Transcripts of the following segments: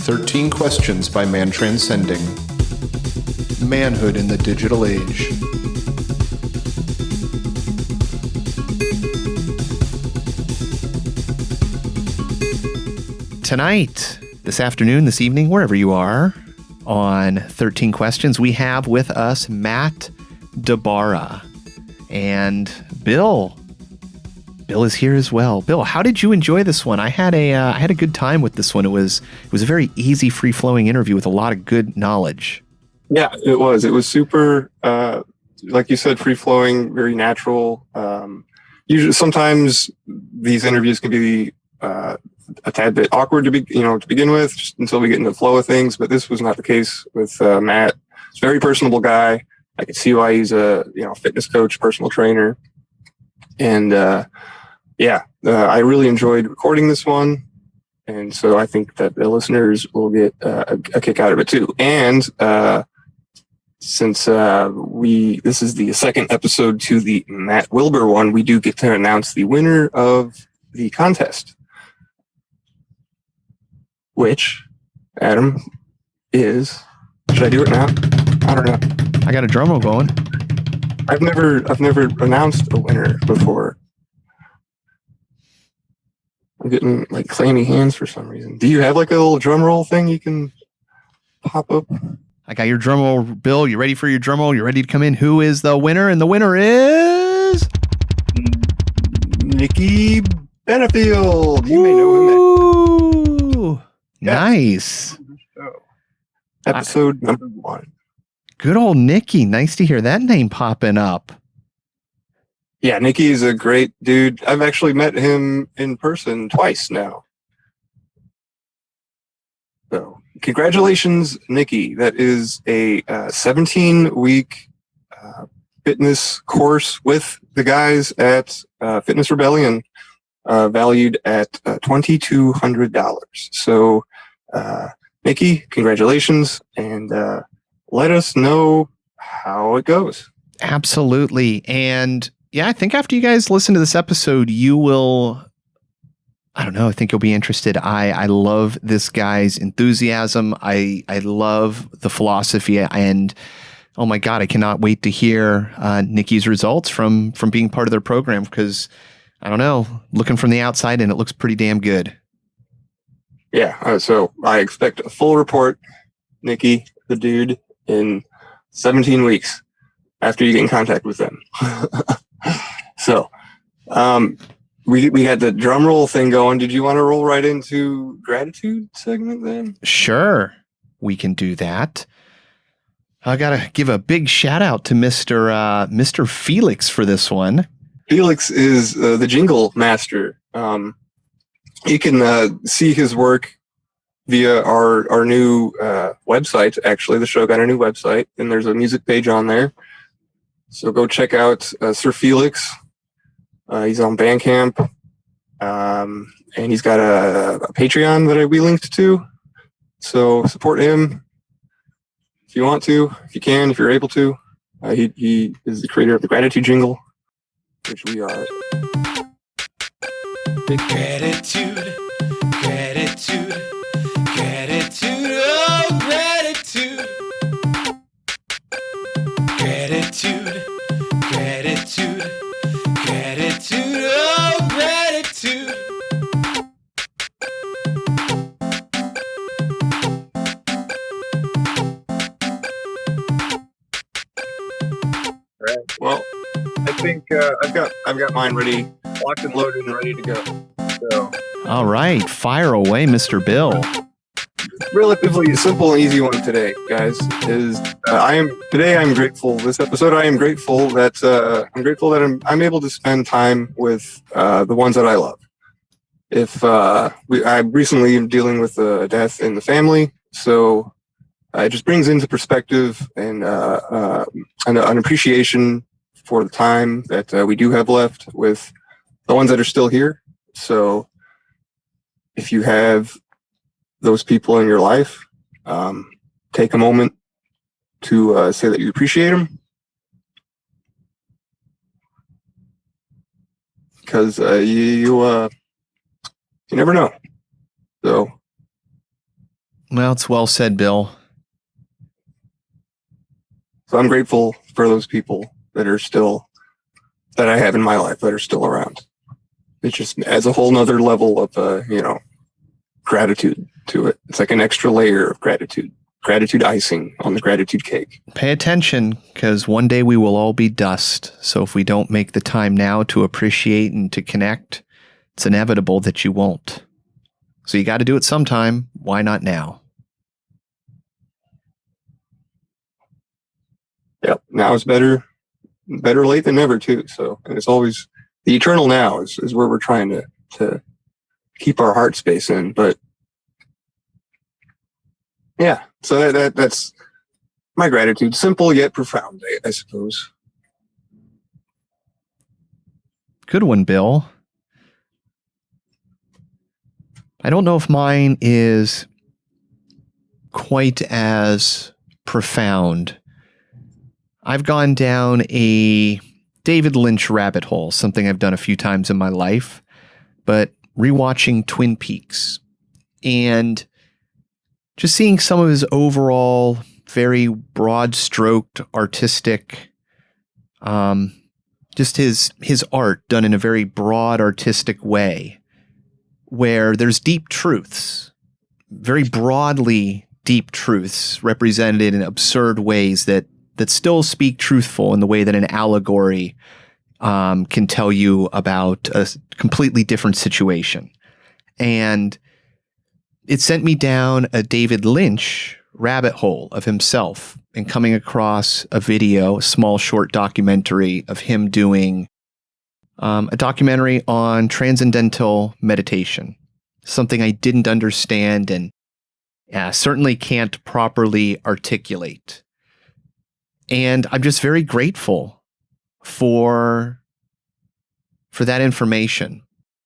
13 Questions by Man Transcending. Manhood in the Digital Age. Tonight, this afternoon, this evening, wherever you are, on 13 Questions, we have with us Matt DiBara. And Bill is here as well. Bill, how did you enjoy this one? I had a good time with this one. It was a very easy, free-flowing interview with a lot of good knowledge. Yeah, it was. It was super, like you said, free-flowing, very natural. Usually, sometimes these interviews can be a tad bit awkward to begin with, just until we get into the flow of things. But this was not the case with Matt. He's a very personable guy. I could see why he's a fitness coach, personal trainer, and I really enjoyed recording this one, and so I think that the listeners will get a kick out of it too. And since this is the second episode to the Matt Wilbur one, we do get to announce the winner of the contest, which, Adam, is... Should I do it now? I don't know. I got a drum roll going. I've never announced a winner before. I'm getting like clammy hands for some reason. Do you have like a little drum roll thing you can pop up? I got your drum roll, Bill. You ready for your drum roll? You ready to come in? Who is the winner? And the winner is Nikki Benefield. You may know him. Ooh, nice. Episode number 1. Good old Nikki. Nice to hear that name popping up. Yeah, Nikki is a great dude. I've actually met him in person twice now. So, congratulations, Nikki. That is a 17-week fitness course with the guys at Fitness Rebellion, valued at $2,200. So, Nikki, congratulations, and let us know how it goes. Absolutely. And yeah, I think after you guys listen to this episode, you will, I don't know, I think you'll be interested. I love this guy's enthusiasm. I love the philosophy, and oh my God, I cannot wait to hear Nikki's results from being part of their program, because I don't know, looking from the outside, and it looks pretty damn good. Yeah, so I expect a full report, Nikki, the dude, in 17 weeks after you get in contact with them. So, we had the drum roll thing going. Did you want to roll right into gratitude segment then? Sure, we can do that. I gotta give a big shout out to Mr. Felix for this one. Felix is the jingle master. You can see his work via our new website. Actually, the show got a new website, and there's a music page on there. So go check out Sir Felix. He's on Bandcamp, and he's got a Patreon that we linked to. So support him if you want to, if you can, if you're able to. He is the creator of the Gratitude Jingle, which we are. Gratitude, gratitude, gratitude, oh gratitude. Gratitude, gratitude, gratitude, oh gratitude. All right. Well, I think I've got mine ready, locked and loaded, and ready to go. So, all right, fire away, Mr. Bill. Relatively simple and easy one today, guys. Is I'm grateful. This episode, I am grateful that I'm able to spend time with the ones that I love. I recently am dealing with a death in the family, so it just brings into perspective and an appreciation for the time that we do have left with the ones that are still here. So if you have those people in your life, take a moment to say that you appreciate them, because you never know. So Well, it's well said, Bill. So I'm grateful for those people that I have in my life that are still around. It just adds a whole nother level of, gratitude to it. It's like an extra layer of gratitude icing on the gratitude cake. Pay attention, because one day we will all be dust. So if we don't make the time now to appreciate and to connect, it's inevitable that you won't. So you got to do it sometime. Why not now? Yep. Now is better late than never too. So, and it's always the eternal now is where we're trying to keep our heart space in. But yeah, so that's my gratitude. Simple yet profound, I suppose. Good one, Bill. I don't know if mine is quite as profound. I've gone down a David Lynch rabbit hole, something I've done a few times in my life, but rewatching Twin Peaks and just seeing some of his overall very broad-stroked artistic, just his art done in a very broad artistic way, where there's deep truths, very broadly deep truths represented in absurd ways that still speak truthful in the way that an allegory can tell you about a completely different situation. And it sent me down a David Lynch rabbit hole of himself and coming across a video, a small short documentary of him doing a documentary on transcendental meditation, something I didn't understand and certainly can't properly articulate. And I'm just very grateful for that information,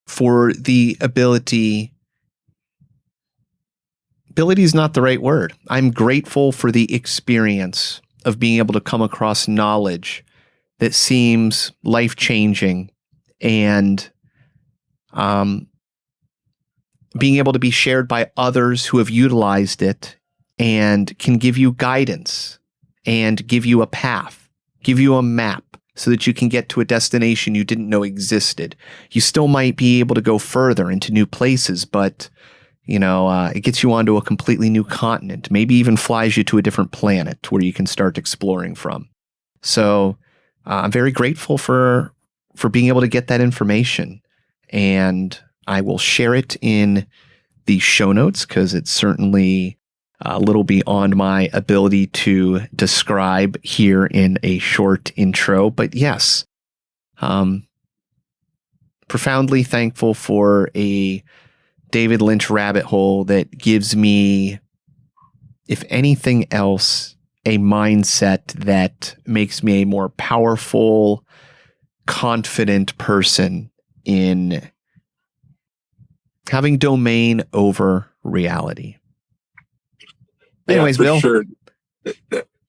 for the ability is not the right word. I'm grateful for the experience of being able to come across knowledge that seems life-changing and being able to be shared by others who have utilized it and can give you guidance and give you a path, give you a map so that you can get to a destination you didn't know existed. You still might be able to go further into new places, but it gets you onto a completely new continent, maybe even flies you to a different planet where you can start exploring from. So I'm very grateful for being able to get that information, and I will share it in the show notes because it's certainly a little beyond my ability to describe here in a short intro. But yes, profoundly thankful for a David Lynch rabbit hole that gives me, if anything else, a mindset that makes me a more powerful, confident person in having domain over reality. Anyways, Bill. Sure.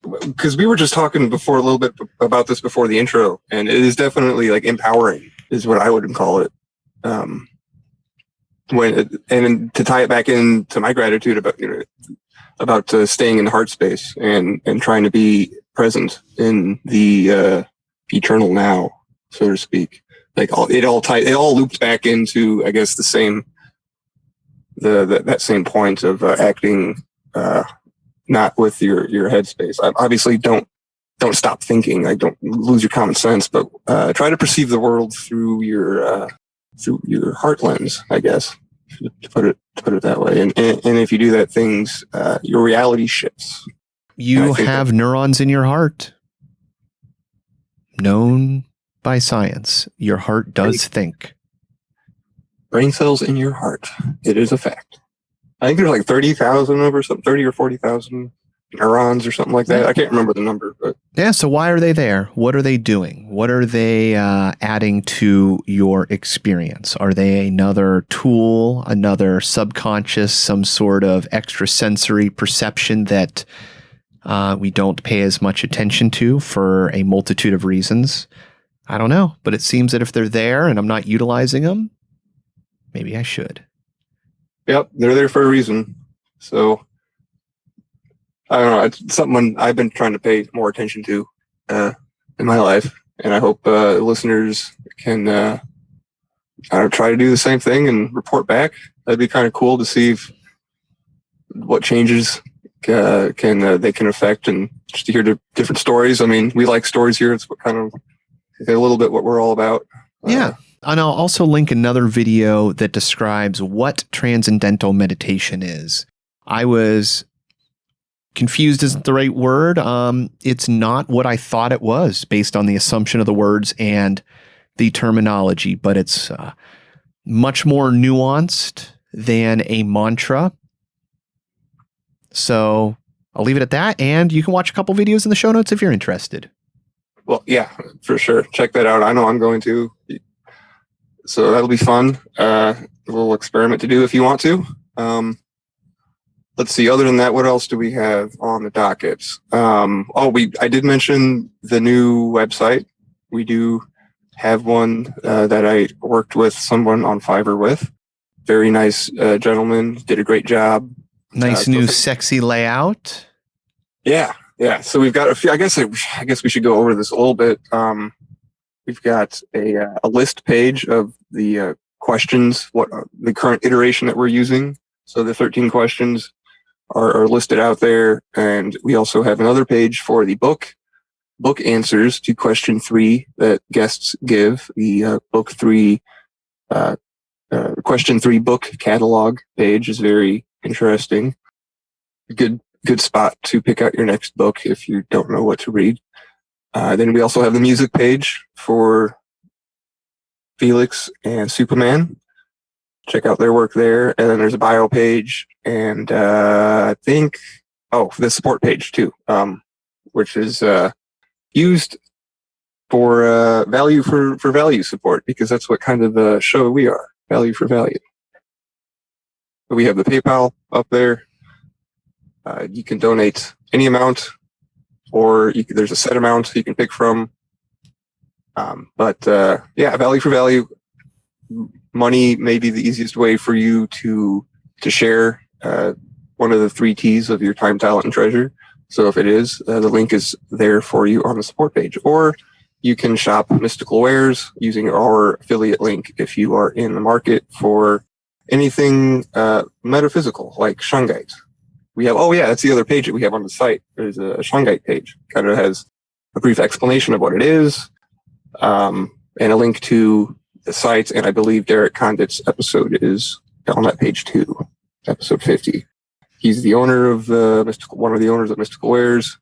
Because we were just talking before a little bit about this before the intro, and it is definitely like empowering, is what I would call it. And to tie it back into my gratitude about staying in the heart space and trying to be present in the eternal now, so to speak. Like it all looped back into, I guess, that same point of acting not with your headspace. Obviously, don't stop thinking. Like, don't lose your common sense, but try to perceive the world through your heart lens, I guess, to put it that way. And if you do that, your reality shifts. You have neurons in your heart, known by science. Your heart does think. Brain cells in your heart. It is a fact. I think there's like 30,000 or something, 30 or 40,000 neurons or something like that. I can't remember the number, but yeah. So why are they there? What are they doing? What are they adding to your experience? Are they another tool, another subconscious, some sort of extrasensory perception that we don't pay as much attention to for a multitude of reasons? I don't know, but it seems that if they're there and I'm not utilizing them, maybe I should. Yep, they're there for a reason. So I don't know. It's something I've been trying to pay more attention to in my life, and I hope listeners can try to do the same thing and report back. That'd be kind of cool to see what changes they can affect, and just to hear different stories. I mean, we like stories here. It's what kind of a little bit what we're all about. Yeah. And I'll also link another video that describes what transcendental meditation is. I was confused isn't the right word. It's not what I thought it was based on the assumption of the words and the terminology, but it's much more nuanced than a mantra. So I'll leave it at that. And you can watch a couple videos in the show notes if you're interested. Well, yeah, for sure. Check that out. I know I'm going to. So that'll be fun. A little experiment to do if you want to. Let's see. Other than that, what else do we have on the dockets? I did mention the new website. We do have one that I worked with someone on Fiverr with. Very nice gentleman. Did a great job. Nice new sexy layout. Yeah. Yeah. So we've got a few. I guess we should go over this a little bit. We've got a list page of the questions, what the current iteration that we're using. So the 13 questions are listed out there, and we also have another page for the book answers to question 3 that guests give. The book 3 question 3 book catalog page is very interesting. Good spot to pick out your next book if you don't know what to read. Then we also have the music page for Felix and Superman. Check out their work there. And then there's a bio page, and I think the support page too, which is used for value for value support, because that's what kind of show we are, value for value. We have the PayPal up there. You can donate any amount, or there's a set amount you can pick from. Value for value. Money may be the easiest way for you to share one of the 3 T's of your time, talent, and treasure. So if it is, the link is there for you on the support page. Or you can shop Mystical Wares using our affiliate link if you are in the market for anything metaphysical, like Shungite. We have, that's the other page that we have on the site. There's a Shungite page. Kind of has a brief explanation of what it is, and a link to the sites. And I believe Derek Condit's episode is on that page too, episode 50. He's the owner of one of the owners of Mystical Wares.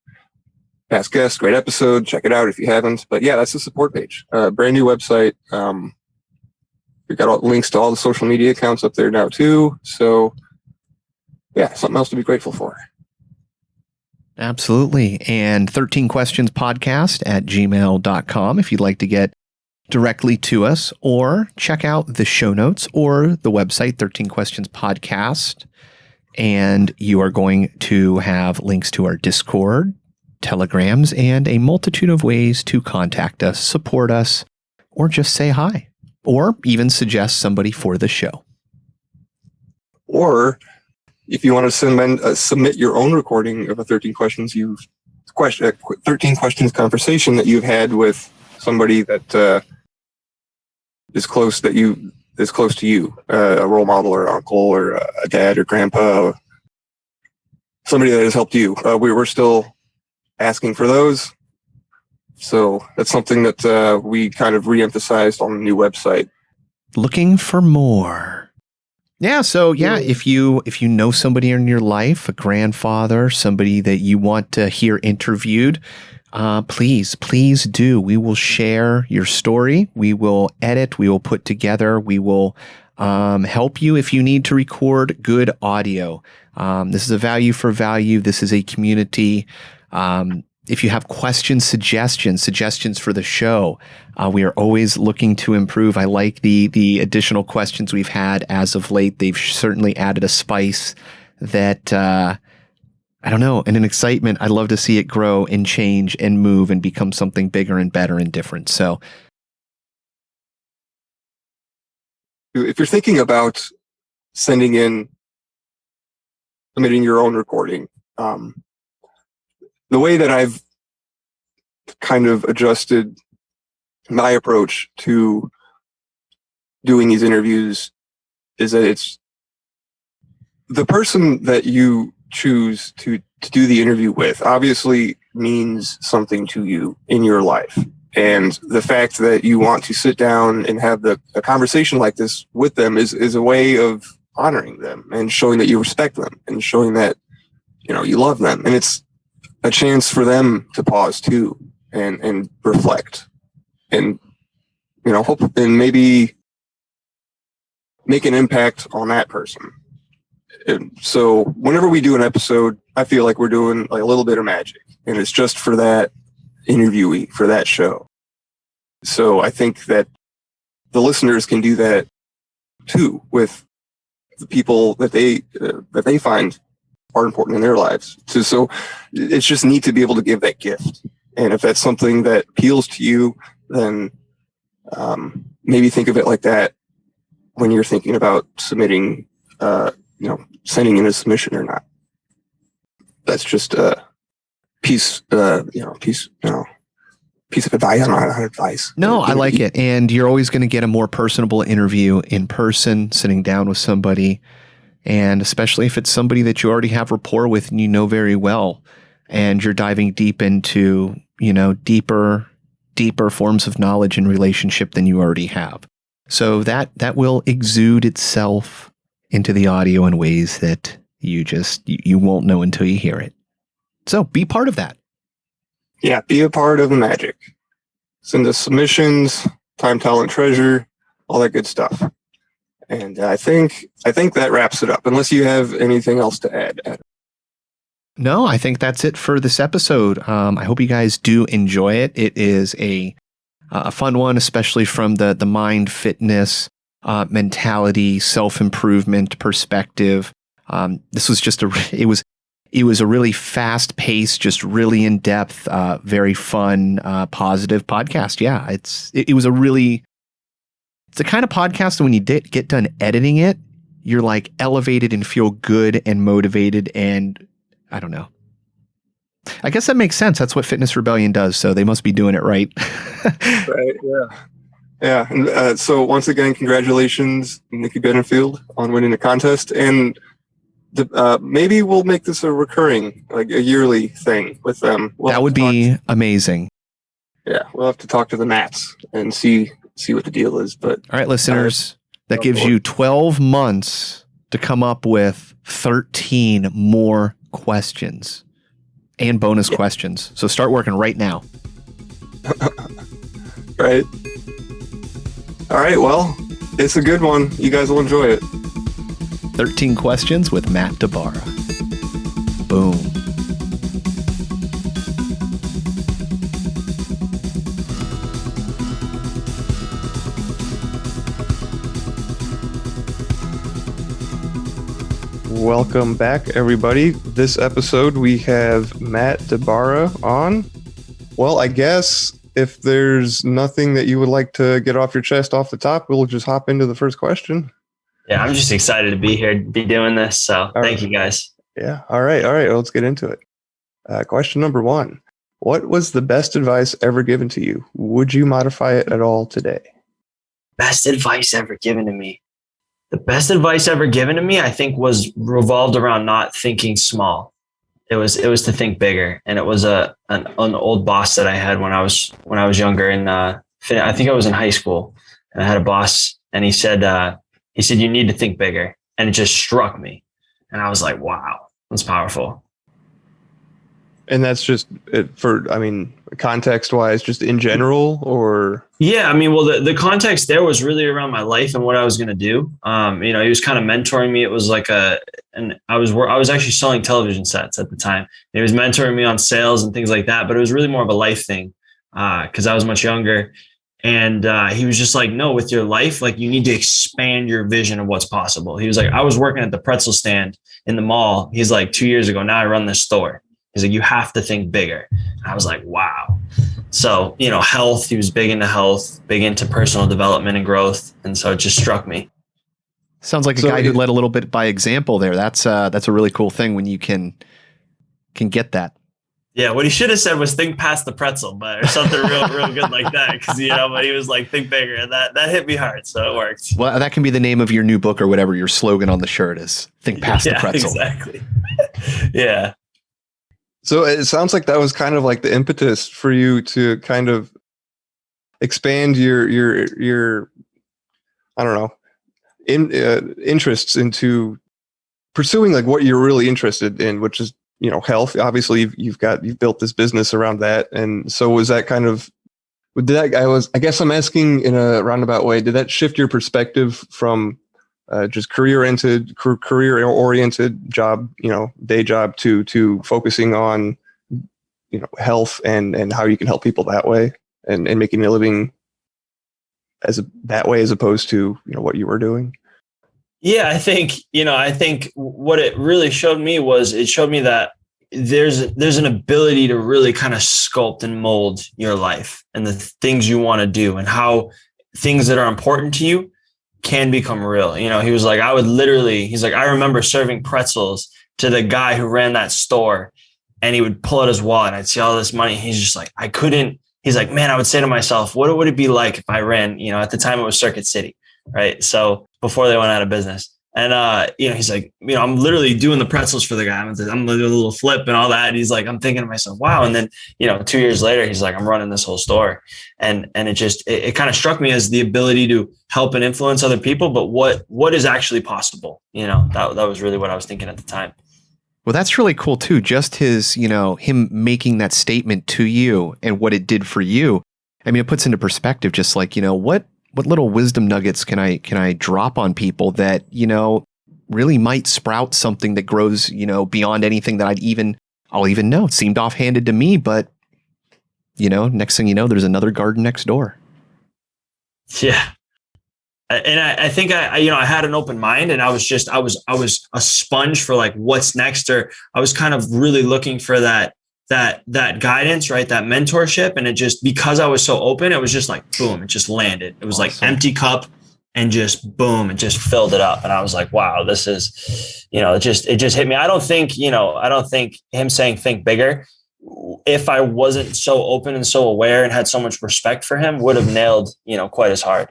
Past guest, great episode. Check it out if you haven't. But yeah, that's the support page. Brand new website. We've got links to all the social media accounts up there now too. So yeah, something else to be grateful for. Absolutely. And 13 questions podcast at gmail.com if you'd like to get directly to us, or check out the show notes or the website 13 questions podcast. And you are going to have links to our Discord, Telegrams, and a multitude of ways to contact us, support us, or just say hi, or even suggest somebody for the show. Or if you want to submit your own recording of a 13 questions 13 questions conversation that you've had with somebody that is close to you, a role model or uncle or a dad or grandpa, or somebody that has helped you. We're still asking for those. So that's something that we kind of re-emphasized on the new website. Looking for more. Yeah. So yeah, if you know somebody in your life, a grandfather, somebody that you want to hear interviewed, please do. We will share your story. We will edit. We will put together. We will help you if you need to record good audio. This is a value for value. This is a community. If you have questions, suggestions for the show, we are always looking to improve. I like the additional questions we've had as of late. They've certainly added a spice that, I don't know, and an excitement. I'd love to see it grow and change and move and become something bigger and better and different. So if you're thinking about submitting your own recording, the way that I've kind of adjusted my approach to doing these interviews is that it's the person that you choose to do the interview with obviously means something to you in your life. And the fact that you want to sit down and have a conversation like this with them is a way of honoring them and showing that you respect them and showing that, you love them. And it's a chance for them to pause too and reflect and, hope and maybe make an impact on that person. And so whenever we do an episode, I feel like we're doing like a little bit of magic, and it's just for that interviewee, for that show. So I think that the listeners can do that too with the people that they find are important in their lives. So it's just neat to be able to give that gift. And if that's something that appeals to you, then maybe think of it like that when you're thinking about submitting, sending in a submission or not. That's just a piece of advice. Not advice. No, I like it. And you're always going to get a more personable interview in person, sitting down with somebody. And especially if it's somebody that you already have rapport with and you know very well, and you're diving deep into, deeper forms of knowledge and relationship than you already have. So that will exude itself into the audio in ways that you won't know until you hear it. So be part of that. Yeah, be a part of the magic. Send us submissions, time, talent, treasure, all that good stuff. And I think that wraps it up, unless you have anything else to add. No, I think that's it for this episode. I hope you guys do enjoy it. It is a fun one, especially from the mind fitness, mentality, self-improvement perspective. This was just it was a really fast paced, just really in depth, very fun, positive podcast. Yeah, it's the kind of podcast that when you get done editing it, you're like elevated and feel good and motivated. And I don't know. I guess that makes sense. That's what Fitness Rebellion does. So they must be doing it right. Right. Yeah. Yeah. And, so once again, congratulations, Nikki Benefield, on winning the contest. And maybe we'll make this a recurring, like a yearly thing with them. That would be amazing. Yeah. We'll have to talk to the Mats and see what the deal is. But all right, listeners, that gives you 12 months to come up with 13 more questions and bonus questions. So start working right now. Right. All right. Well, it's a good one. You guys will enjoy it. 13 questions with Matt DiBara. Boom. Welcome back, everybody. This episode, we have Matt DiBara on. Well, I guess if there's nothing that you would like to get off your chest off the top, we'll just hop into the first question. Yeah, I'm just excited to be here, to be doing this. So thank you, guys. Yeah. All right. Well, let's get into it. Question number 1. What was the best advice ever given to you? Would you modify it at all today? Best advice ever given to me. The best advice ever given to me, I think, was revolved around not thinking small. It was to think bigger. And it was an old boss that I had when I was younger. And I think I was in high school, and I had a boss, and he said, you need to think bigger. And it just struck me. And I was like, wow, that's powerful. And that's just context wise, just in general, or? Yeah, well, the context there was really around my life and what I was going to do. He was kind of mentoring me. It was like I was actually selling television sets at the time. And he was mentoring me on sales and things like that, but it was really more of a life thing because I was much younger. And he was just like, no, with your life, like you need to expand your vision of what's possible. He was like, I was working at the pretzel stand in the mall. He's like, 2 years ago, now I run this store. He's like, you have to think bigger. I was like, wow. So, health, he was big into health, big into personal development and growth. And so it just struck me. Sounds like a guy who led a little bit by example there. That's a really cool thing when you can get that. Yeah, what he should have said was think past the pretzel, or something real good like that. Because but he was like think bigger, and that hit me hard, so it worked. Well, that can be the name of your new book or whatever your slogan on the shirt is. Think past the pretzel. Exactly. Yeah. So it sounds like that was kind of like the impetus for you to kind of expand your I don't know, interests into pursuing like what you're really interested in, which is health. Obviously, you've built this business around that, and so was that kind of. I guess I'm asking in a roundabout way. Did that shift your perspective from just career oriented job, day job to focusing on health and how you can help people that way and making a living that way as opposed to what you were doing? Yeah, I think what it really showed me was it showed me that there's an ability to really kind of sculpt and mold your life and the things you want to do and how things that are important to you can become real. He was like, I remember serving pretzels to the guy who ran that store, and he would pull out his wallet. I'd see all this money. He's just like, he's like, man, I would say to myself, what would it be like if I ran, at the time it was Circuit City, right? So before they went out of business. And, he's like, I'm literally doing the pretzels for the guy. I'm doing a little flip and all that. And he's like, I'm thinking to myself, wow. And then, 2 years later, he's like, I'm running this whole store. And it kind of struck me as the ability to help and influence other people, but what is actually possible? That was really what I was thinking at the time. Well, that's really cool too. Just his, him making that statement to you and what it did for you. I mean, it puts into perspective just like, what little wisdom nuggets can I drop on people that, really might sprout something that grows, beyond anything that I'll even know. It seemed offhanded to me, but next thing you know, there's another garden next door. Yeah. And I think I had an open mind, and I was a sponge for like what's next, or I was kind of really looking for that guidance, right? That mentorship. And it just, because I was so open, it was just like, boom, it just landed. It was awesome. Like empty cup, and just boom, it just filled it up. And I was like, wow, this is, it just hit me. I don't think him saying think bigger, if I wasn't so open and so aware and had so much respect for him, would have nailed, quite as hard.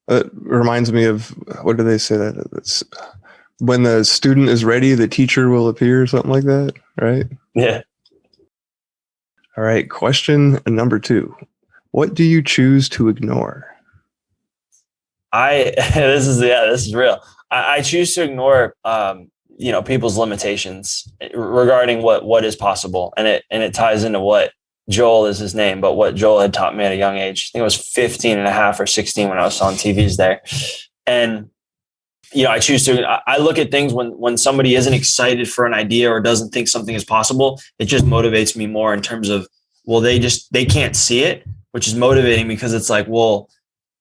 It reminds me of, what do they say that it's, when the student is ready, the teacher will appear, or something like that, right? Yeah. All right. Question number 2. What do you choose to ignore? This is real. I choose to ignore, people's limitations regarding what is possible. And it ties into what Joel is his name, but what Joel had taught me at a young age. I think it was 15 and a half or 16 when I was selling TVs there. And, I choose to, I look at things when somebody isn't excited for an idea or doesn't think something is possible, it just motivates me more in terms of, well, they can't see it, which is motivating because it's like, well,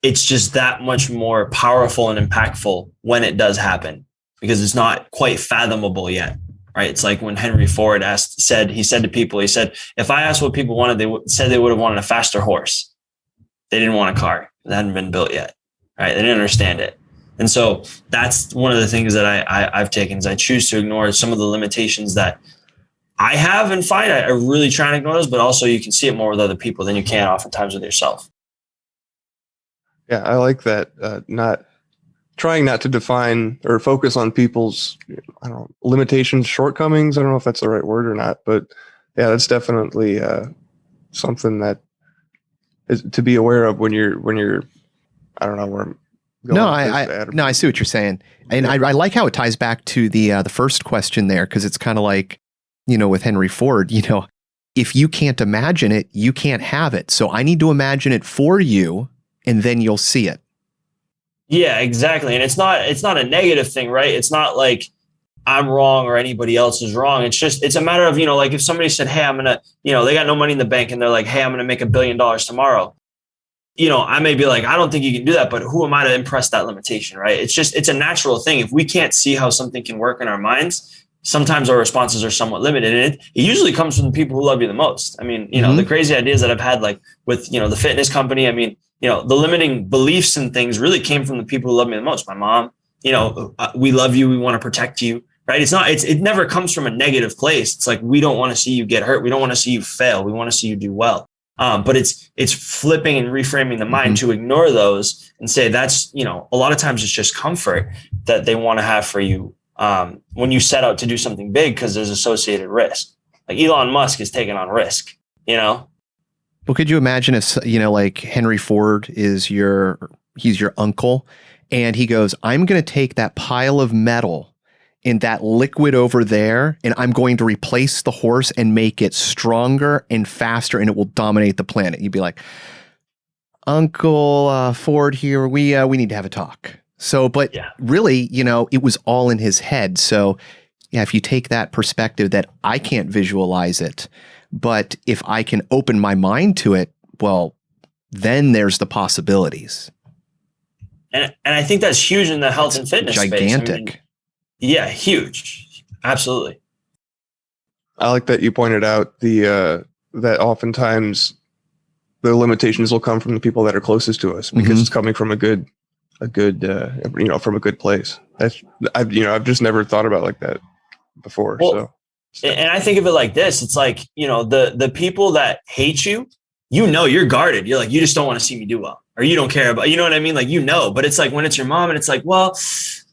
it's just that much more powerful and impactful when it does happen because it's not quite fathomable yet. Right. It's like when Henry Ford said to people, if I asked what people wanted, they said they would have wanted a faster horse. They didn't want a car that hadn't been built yet. Right. They didn't understand it. And so that's one of the things that I've taken is I choose to ignore some of the limitations that I have and find I really try to ignore those, but also you can see it more with other people than you can oftentimes with yourself. Yeah. I like that. Trying not to define or focus on people's, limitations, shortcomings. I don't know if that's the right word or not, but yeah, that's definitely something that is to be aware of when you're. I don't know where I'm going. I see what you're saying, and I like how it ties back to the first question there because it's kind of like, with Henry Ford, if you can't imagine it, you can't have it. So I need to imagine it for you, and then you'll see it. Yeah, exactly. And it's not a negative thing, right? It's not like I'm wrong or anybody else is wrong. It's a matter of, like if somebody said, hey, I'm going to, they got no money in the bank and they're like, hey, I'm going to make $1 billion tomorrow. I may be like, I don't think you can do that, but who am I to impress that limitation, right? It's a natural thing. If we can't see how something can work in our minds, sometimes our responses are somewhat limited. And it usually comes from the people who love you the most. I mean, the crazy ideas that I've had, like with, the fitness company, I mean, the limiting beliefs and things really came from the people who love me the most. My mom, we love you. We want to protect you. right? It never comes from a negative place. It's like, we don't want to see you get hurt. We don't want to see you fail. We want to see you do well. But it's flipping and reframing the mind to ignore those and say, that's, you know, a lot of times it's just comfort that they want to have for you when you set out to do something big, because there's associated risk. Like Elon Musk is taking on risk, you know? Well, could you imagine if, you know, like Henry Ford he's your uncle, and he goes, I'm going to take that pile of metal in that liquid over there, and I'm going to replace the horse and make it stronger and faster, and it will dominate the planet. You'd be like, Uncle Ford here, we need to have a talk. So, but really, you know, it was all in his head. So yeah, if you take that perspective that I can't visualize it, but if I can open my mind to it, well, then there's the possibilities. And I think that's huge in the health and fitness space. Gigantic. Yeah, huge. Absolutely. I like that you pointed out that oftentimes the limitations will come from the people that are closest to us, because it's coming from a good from a good place. I've just never thought about it like that before. Well, and I think of it like this. It's like, you know, the people that hate you, you know, you're guarded. You're like, you just don't want to see me do well, or you don't care about, you know what I mean? Like, you know, but it's like when it's your mom and it's like, well,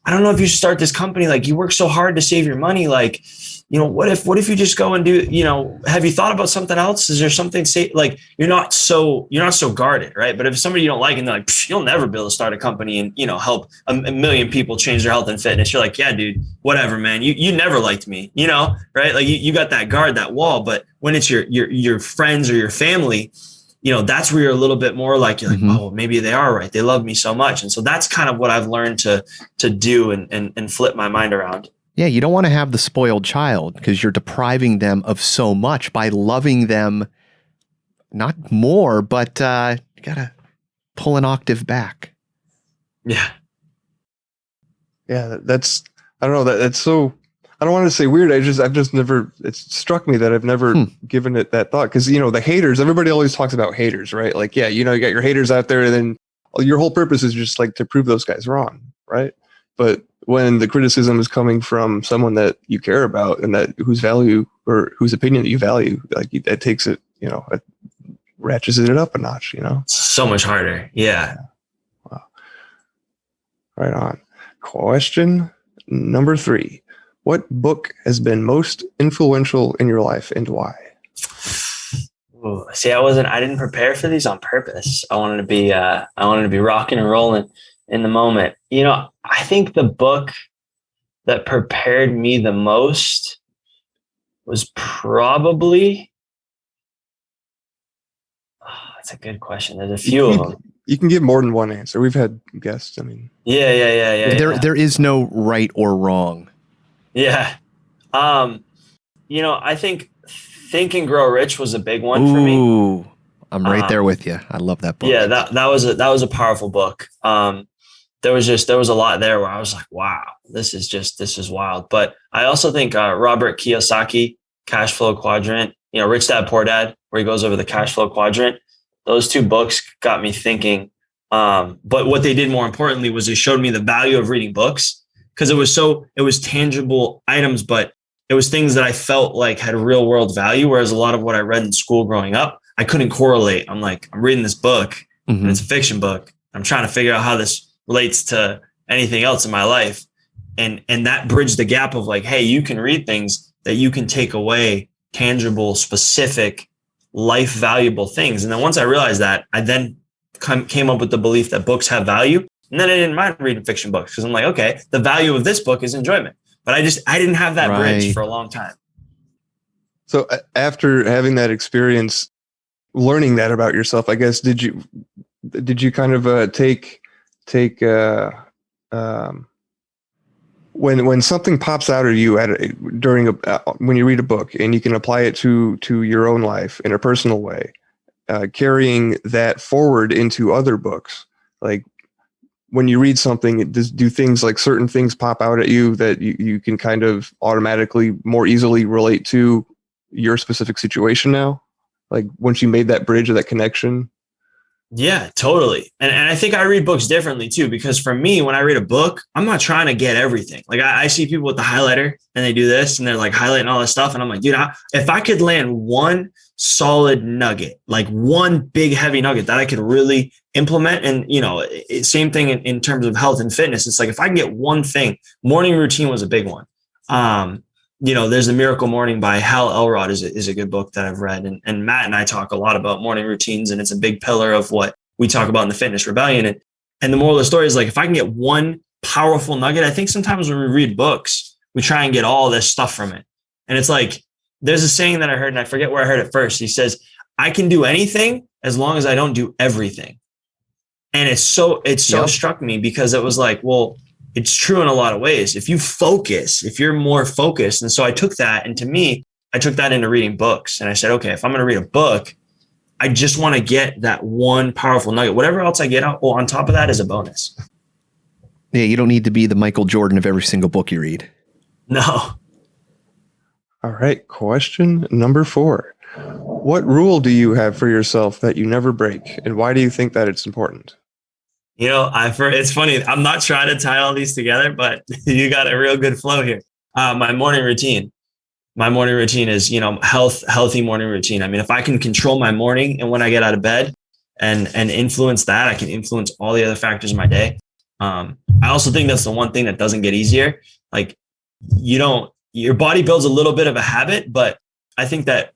I don't know if you should start this company. Like, you work so hard to save your money. Like, you know, what if you just go and do, you know, have you thought about something else? Is there something like you're not so guarded, right? But if somebody you don't like and they're like, you'll never be able to start a company and, you know, help a million people change their health and fitness. You're like, yeah, dude, whatever, man. You never liked me, you know, right? Like you got that guard, that wall. But when it's your friends or your family, you know, that's where you're a little bit more like, you're like, oh, maybe they are right. They love me so much. And so that's kind of what I've learned to do and flip my mind around. Yeah, you don't want to have the spoiled child, because you're depriving them of so much by loving them, not more, but you got to pull an octave back. Yeah. Yeah, that's, I don't know, that's so, I don't want to say weird. I've just never, it's struck me that I've never given it that thought. Because, you know, the haters, everybody always talks about haters, right? Like, yeah, you know, you got your haters out there, and then your whole purpose is just like to prove those guys wrong, right? But when the criticism is coming from someone that you care about and that whose value or whose opinion that you value, like that takes it, you know, it ratchets it up a notch, you know? So much harder. Yeah. Wow. Right on. Question number 3. What book has been most influential in your life and why? Ooh, see, I didn't prepare for these on purpose. I wanted to be rocking and rolling in the moment. You know, I think the book that prepared me the most was probably, that's a good question. There's a few of them. You can give more than one answer. We've had guests. I mean, Yeah. There is no right or wrong. Yeah. You know, I think Think and Grow Rich was a big one for me. Ooh, I'm right there with you. I love that book. Yeah, that was a powerful book. There was a lot there where I was like, wow, this is wild. But I also think Robert Kiyosaki, Cash Flow Quadrant, you know, Rich Dad Poor Dad, where he goes over the cash flow quadrant. Those 2 books got me thinking. But what they did more importantly was they showed me the value of reading books, because it was tangible items, but it was things that I felt like had real world value. Whereas a lot of what I read in school growing up, I couldn't correlate. I'm like, I'm reading this book and it's a fiction book. I'm trying to figure out how this relates to anything else in my life. And that bridged the gap of like, hey, you can read things that you can take away tangible, specific, life valuable things. And then once I realized that, I then came up with the belief that books have value. And then I didn't mind reading fiction books, because I'm like, okay, the value of this book is enjoyment. But I didn't have that bridge for a long time. So after having that experience, learning that about yourself, I guess, did you kind of take when something pops out of you when you read a book and you can apply it to your own life in a personal way, carrying that forward into other books, like when you read something, do things like certain things pop out at you that you can kind of automatically more easily relate to your specific situation now? Like once you made that bridge or that connection? Yeah, totally. And I think I read books differently too, because for me, when I read a book, I'm not trying to get everything. Like I see people with the highlighter and they do this and they're like highlighting all this stuff. And I'm like, dude, if I could land one solid nugget, like one big heavy nugget that I could really implement. And, same thing in terms of health and fitness. It's like, if I can get one thing, morning routine was a big one. There's The Miracle Morning by Hal Elrod is a good book that I've read. And Matt and I talk a lot about morning routines, and it's a big pillar of what we talk about in the Fitness Rebellion. And the moral of the story is, like, if I can get one powerful nugget, I think sometimes when we read books, we try and get all this stuff from it. And it's like, there's a saying that I heard, and I forget where I heard it first. He says, I can do anything as long as I don't do everything. And it struck me, because it was like, well, it's true in a lot of ways. If you're more focused. And so I took that, and to me, I took that into reading books. And I said, okay, if I'm going to read a book, I just want to get that one powerful nugget. Whatever else I get out, well, on top of that is a bonus. Yeah, you don't need to be the Michael Jordan of every single book you read. No. All right. Question number 4. What rule do you have for yourself that you never break? And why do you think that it's important? It's funny. I'm not trying to tie all these together, but you got a real good flow here. My morning routine is, healthy morning routine. I mean, if I can control my morning and when I get out of bed and influence that, I can influence all the other factors of my day. I also think that's the one thing that doesn't get easier. Like, your body builds a little bit of a habit, but I think that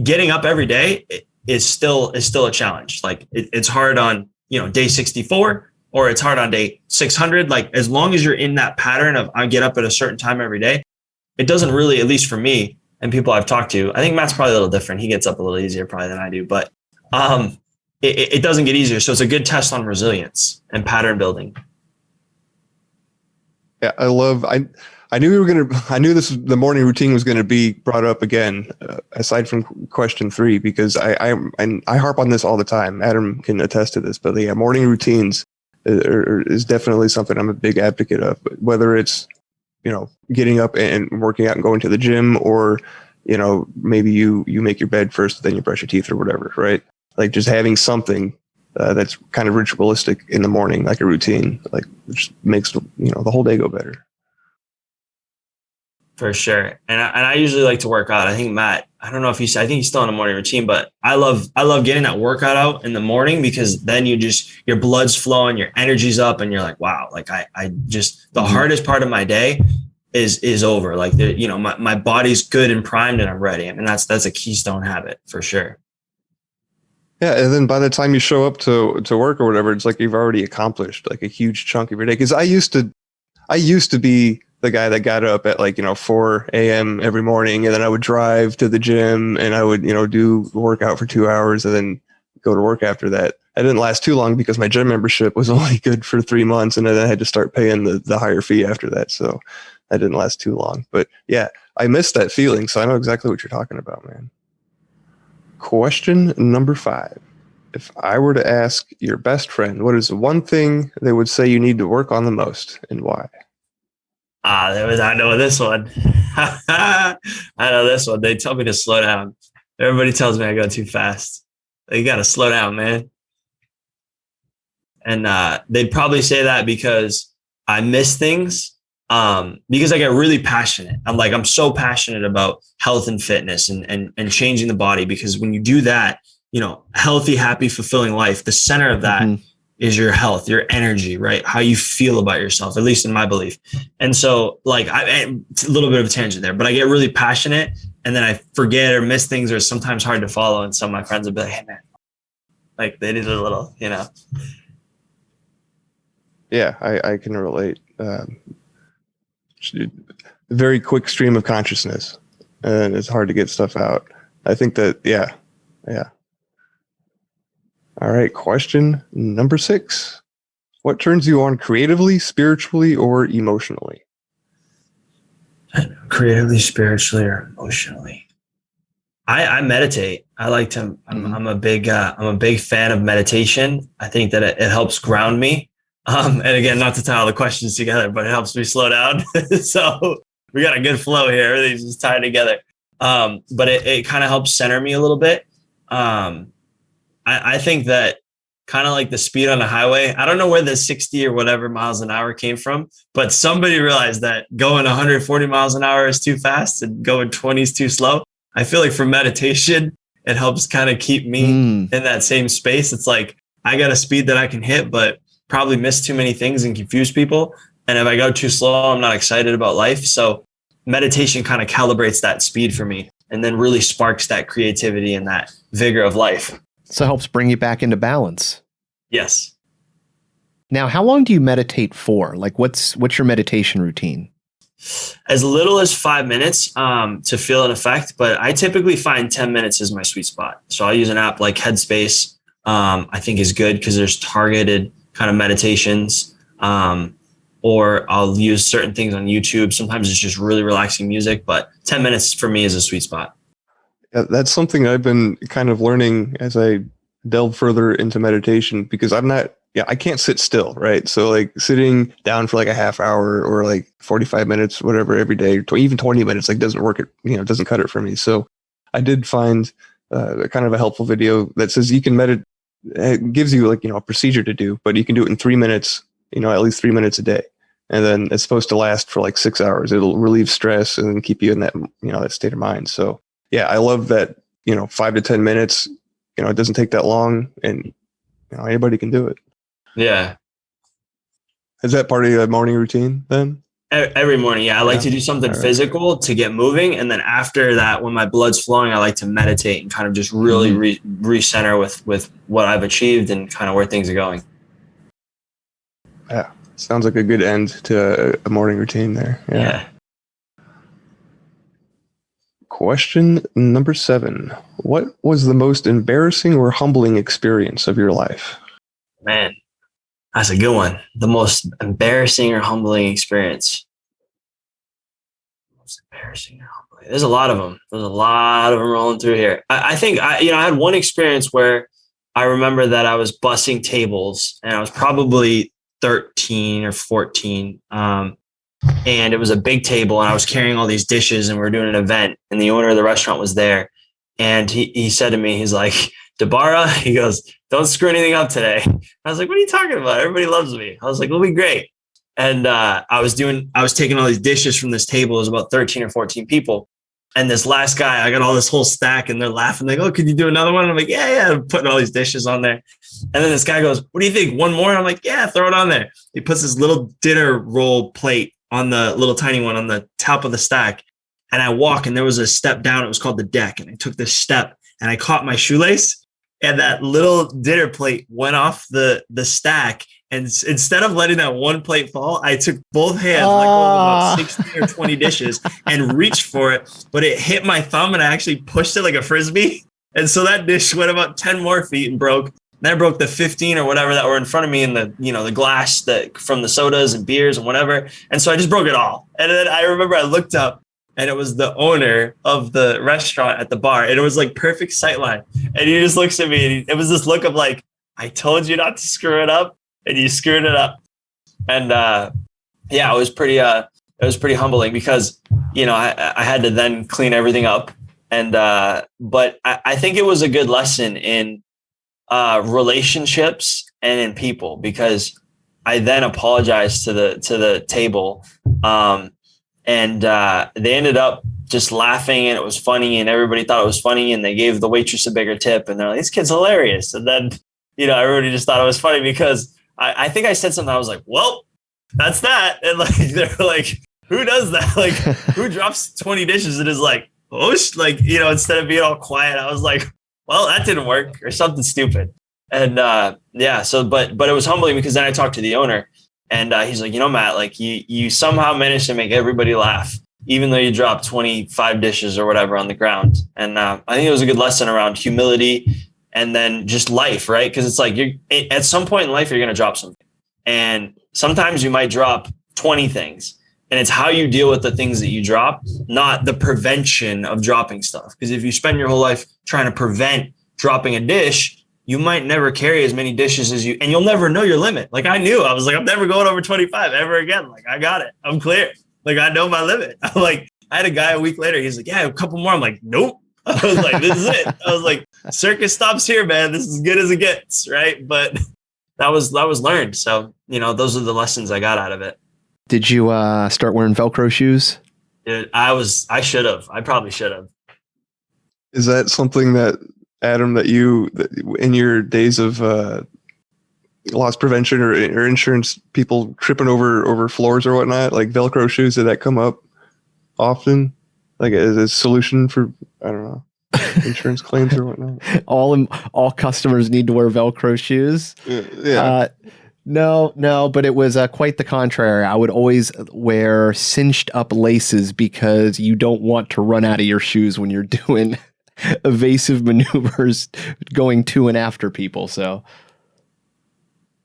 getting up every day is still a challenge. Like it's hard on, day 64, or it's hard on day 600. Like, as long as you're in that pattern of I get up at a certain time every day, it doesn't really, at least for me and people I've talked to, I think Matt's probably a little different. He gets up a little easier probably than I do, but it doesn't get easier. So it's a good test on resilience and pattern building. Yeah, I knew the morning routine was going to be brought up again, aside from question 3, because I harp on this all the time. Adam can attest to this, but yeah, morning routines is definitely something I'm a big advocate of. Whether it's, getting up and working out and going to the gym, or, maybe you make your bed first, then you brush your teeth or whatever, right? Like, just having something that's kind of ritualistic in the morning, like a routine, like, which makes, the whole day go better. For sure. And I usually like to work out. I think Matt, I don't know if I think he's still in a morning routine, but I love getting that workout out in the morning, because then your blood's flowing, your energy's up, and you're like, wow, like the hardest part of my day is over. Like, my body's good and primed and I'm ready. I mean, that's a keystone habit for sure. Yeah. And then by the time you show up to work or whatever, it's like you've already accomplished like a huge chunk of your day. Cause I used to be the guy that got up at 4 a.m. every morning, and then I would drive to the gym and I would, do workout for 2 hours and then go to work after that. I didn't last too long because my gym membership was only good for 3 months, and then I had to start paying the higher fee after that. So I didn't last too long, but yeah, I missed that feeling. So I know exactly what you're talking about, man. Question number 5. If I were to ask your best friend, what is the one thing they would say you need to work on the most, and why? I know this one. I know this one. They tell me to slow down. Everybody tells me I go too fast. You got to slow down, man. And they'd probably say that because I miss things, because I get really passionate. I'm so passionate about health and fitness and changing the body, because when you do that, healthy, happy, fulfilling life, the center of that is your health, your energy, right? How you feel about yourself, at least in my belief. And so it's a little bit of a tangent there, but I get really passionate and then I forget or miss things, or sometimes hard to follow. And some of my friends will be like, hey man, like they did a little, Yeah, I can relate. Very quick stream of consciousness, and it's hard to get stuff out. I think that, yeah. All right, question number 6. What turns you on creatively, spiritually, or emotionally? Creatively, spiritually, or emotionally. I meditate. I like to. I'm a big fan of meditation. I think that it helps ground me. And again, not to tie all the questions together, but it helps me slow down. So we got a good flow here. Everything's just tied together. But it kind of helps center me a little bit. I think that kind of like the speed on the highway. I don't know where the 60 or whatever miles an hour came from, but somebody realized that going 140 miles an hour is too fast and going 20 is too slow. I feel like for meditation, it helps kind of keep me in that same space. It's like, I got a speed that I can hit, but probably miss too many things and confuse people. And if I go too slow, I'm not excited about life. So meditation kind of calibrates that speed for me and then really sparks that creativity and that vigor of life. So it helps bring you back into balance. Yes. Now, how long do you meditate for? Like what's your meditation routine? As little as 5 minutes to feel an effect, but I typically find 10 minutes is my sweet spot. So I'll use an app like Headspace. I think is good because there's targeted kind of meditations, or I'll use certain things on YouTube. Sometimes it's just really relaxing music, but 10 minutes for me is a sweet spot. Yeah, that's something I've been kind of learning as I delve further into meditation, because I can't sit still, right? So like sitting down for like a half hour or like 45 minutes, whatever, every day, even 20 minutes, like doesn't work. It doesn't cut it for me. So I did find kind of a helpful video that says you can meditate. It gives you like, a procedure to do, but you can do it in 3 minutes, at least 3 minutes a day. And then it's supposed to last for like 6 hours. It'll relieve stress and then keep you in that, that state of mind. So yeah, I love that, 5 to 10 minutes, it doesn't take that long and anybody can do it. Yeah. Is that part of your morning routine then? Every morning. Yeah. I like to do something physical to get moving. And then after that, when my blood's flowing, I like to meditate and kind of just really recenter with what I've achieved and kind of where things are going. Yeah. Sounds like a good end to a morning routine there. Yeah. Question number 7. What was the most embarrassing or humbling experience of your life? Man, that's a good one. The most embarrassing or humbling experience. Most embarrassing or humbling. There's a lot of them. There's a lot of them rolling through here. I think I had one experience where I remember that I was bussing tables and I was probably 13 or 14. And it was a big table and I was carrying all these dishes and we were doing an event and the owner of the restaurant was there. And he said to me, he's like, DiBara, he goes, don't screw anything up today. I was like, what are you talking about? Everybody loves me. I was like, we'll be great. And I was taking all these dishes from this table. It was about 13 or 14 people. And this last guy, I got all this whole stack and they're laughing. They go, oh, could you do another one? And I'm like, yeah. I'm putting all these dishes on there. And then this guy goes, what do you think? One more? And I'm like, yeah, throw it on there. He puts this little dinner roll plate on the little tiny one on the top of the stack. And I walk and there was a step down. It was called the deck. And I took this step and I caught my shoelace and that little dinner plate went off the stack. And instead of letting that one plate fall, I took both hands, like about 16 or 20 dishes and reached for it, but it hit my thumb and I actually pushed it like a Frisbee. And so that dish went about 10 more feet and broke. Then I broke the 15 or whatever that were in front of me and the glass that from the sodas and beers and whatever. And so I just broke it all. And then I remember I looked up and it was the owner of the restaurant at the bar. And it was like perfect sightline. And he just looks at me and it was this look of like, I told you not to screw it up and you screwed it up. And it was pretty humbling because, I had to then clean everything up. And but I think it was a good lesson in relationships and in people, because I then apologized to the table, and they ended up just laughing and it was funny and everybody thought it was funny and they gave the waitress a bigger tip and they're like, this kid's hilarious. And then everybody just thought it was funny because I think I said something. I was like, well, that's that. And like they're like, who does that? Like who drops 20 dishes and is like, oh, instead of being all quiet, I was like, well, that didn't work or something stupid. And but it was humbling because then I talked to the owner and he's like, Matt, like you somehow managed to make everybody laugh, even though you dropped 25 dishes or whatever on the ground. And I think it was a good lesson around humility and then just life, right? Because it's like at some point in life, you're going to drop something. And sometimes you might drop 20 things. And it's how you deal with the things that you drop, not the prevention of dropping stuff. Because if you spend your whole life trying to prevent dropping a dish, you might never carry as many dishes as and you'll never know your limit. Like I was like, I'm never going over 25 ever again. Like I got it. I'm clear. Like I know my limit. I'm like, I had a guy a week later. He's like, yeah, a couple more. I'm like, nope. I was like, this is it. I was like, circus stops here, man. This is as good as it gets, right? But that was learned. So, those are the lessons I got out of it. Did you start wearing Velcro shoes? Dude, I should have. I probably should have. Is that something that, Adam, that in your days of loss prevention or insurance, people tripping over floors or whatnot, like Velcro shoes, did that come up often? Like as a solution for, I don't know, insurance claims or whatnot? All customers need to wear Velcro shoes. Yeah. No, but it was quite the contrary. I would always wear cinched up laces because you don't want to run out of your shoes when you're doing evasive maneuvers going to and after people. So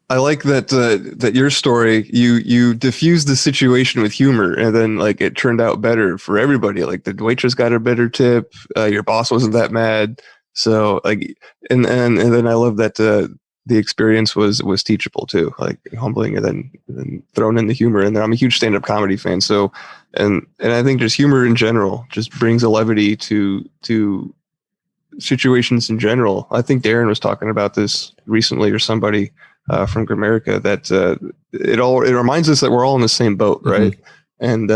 I like that your story, you diffused the situation with humor, and then like it turned out better for everybody. Like the waitress got a better tip, your boss wasn't that mad. So like, and then I love that the experience was teachable too, like humbling, and then thrown in the humor. And then I'm a huge stand-up comedy fan, so and I think just humor in general just brings a levity to situations in general. I think Darren was talking about this recently, or somebody from Gramerica, that it reminds us that we're all in the same boat, right? Mm-hmm. And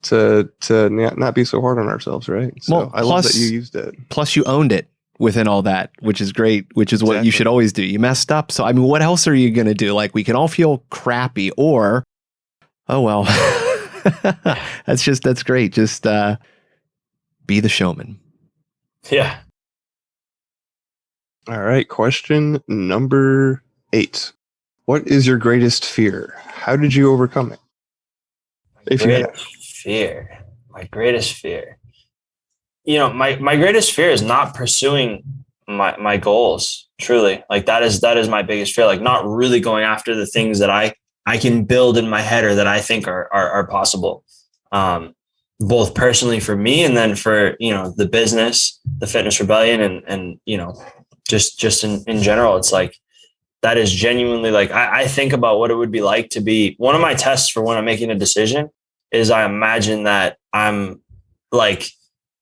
to not be so hard on ourselves, right? So well, I love that you used it. Plus, you owned it within all that, which is great, which is what you should always do. You messed up. So, I mean, what else are you going to do? Like, we can all feel crappy, or, oh, well, that's great. Just be the showman. Yeah. All right. Question number 8. What is your greatest fear? How did you overcome it? My greatest fear. My greatest fear is not pursuing my goals. Truly, like that is my biggest fear. Like not really going after the things that I can build in my head or that I think are possible. Both personally for me, and then for, the business, the Fitness Rebellion, and just in general. It's like, that is genuinely like, I think about what it would be like to be one of my tests for when I'm making a decision is I imagine that I'm like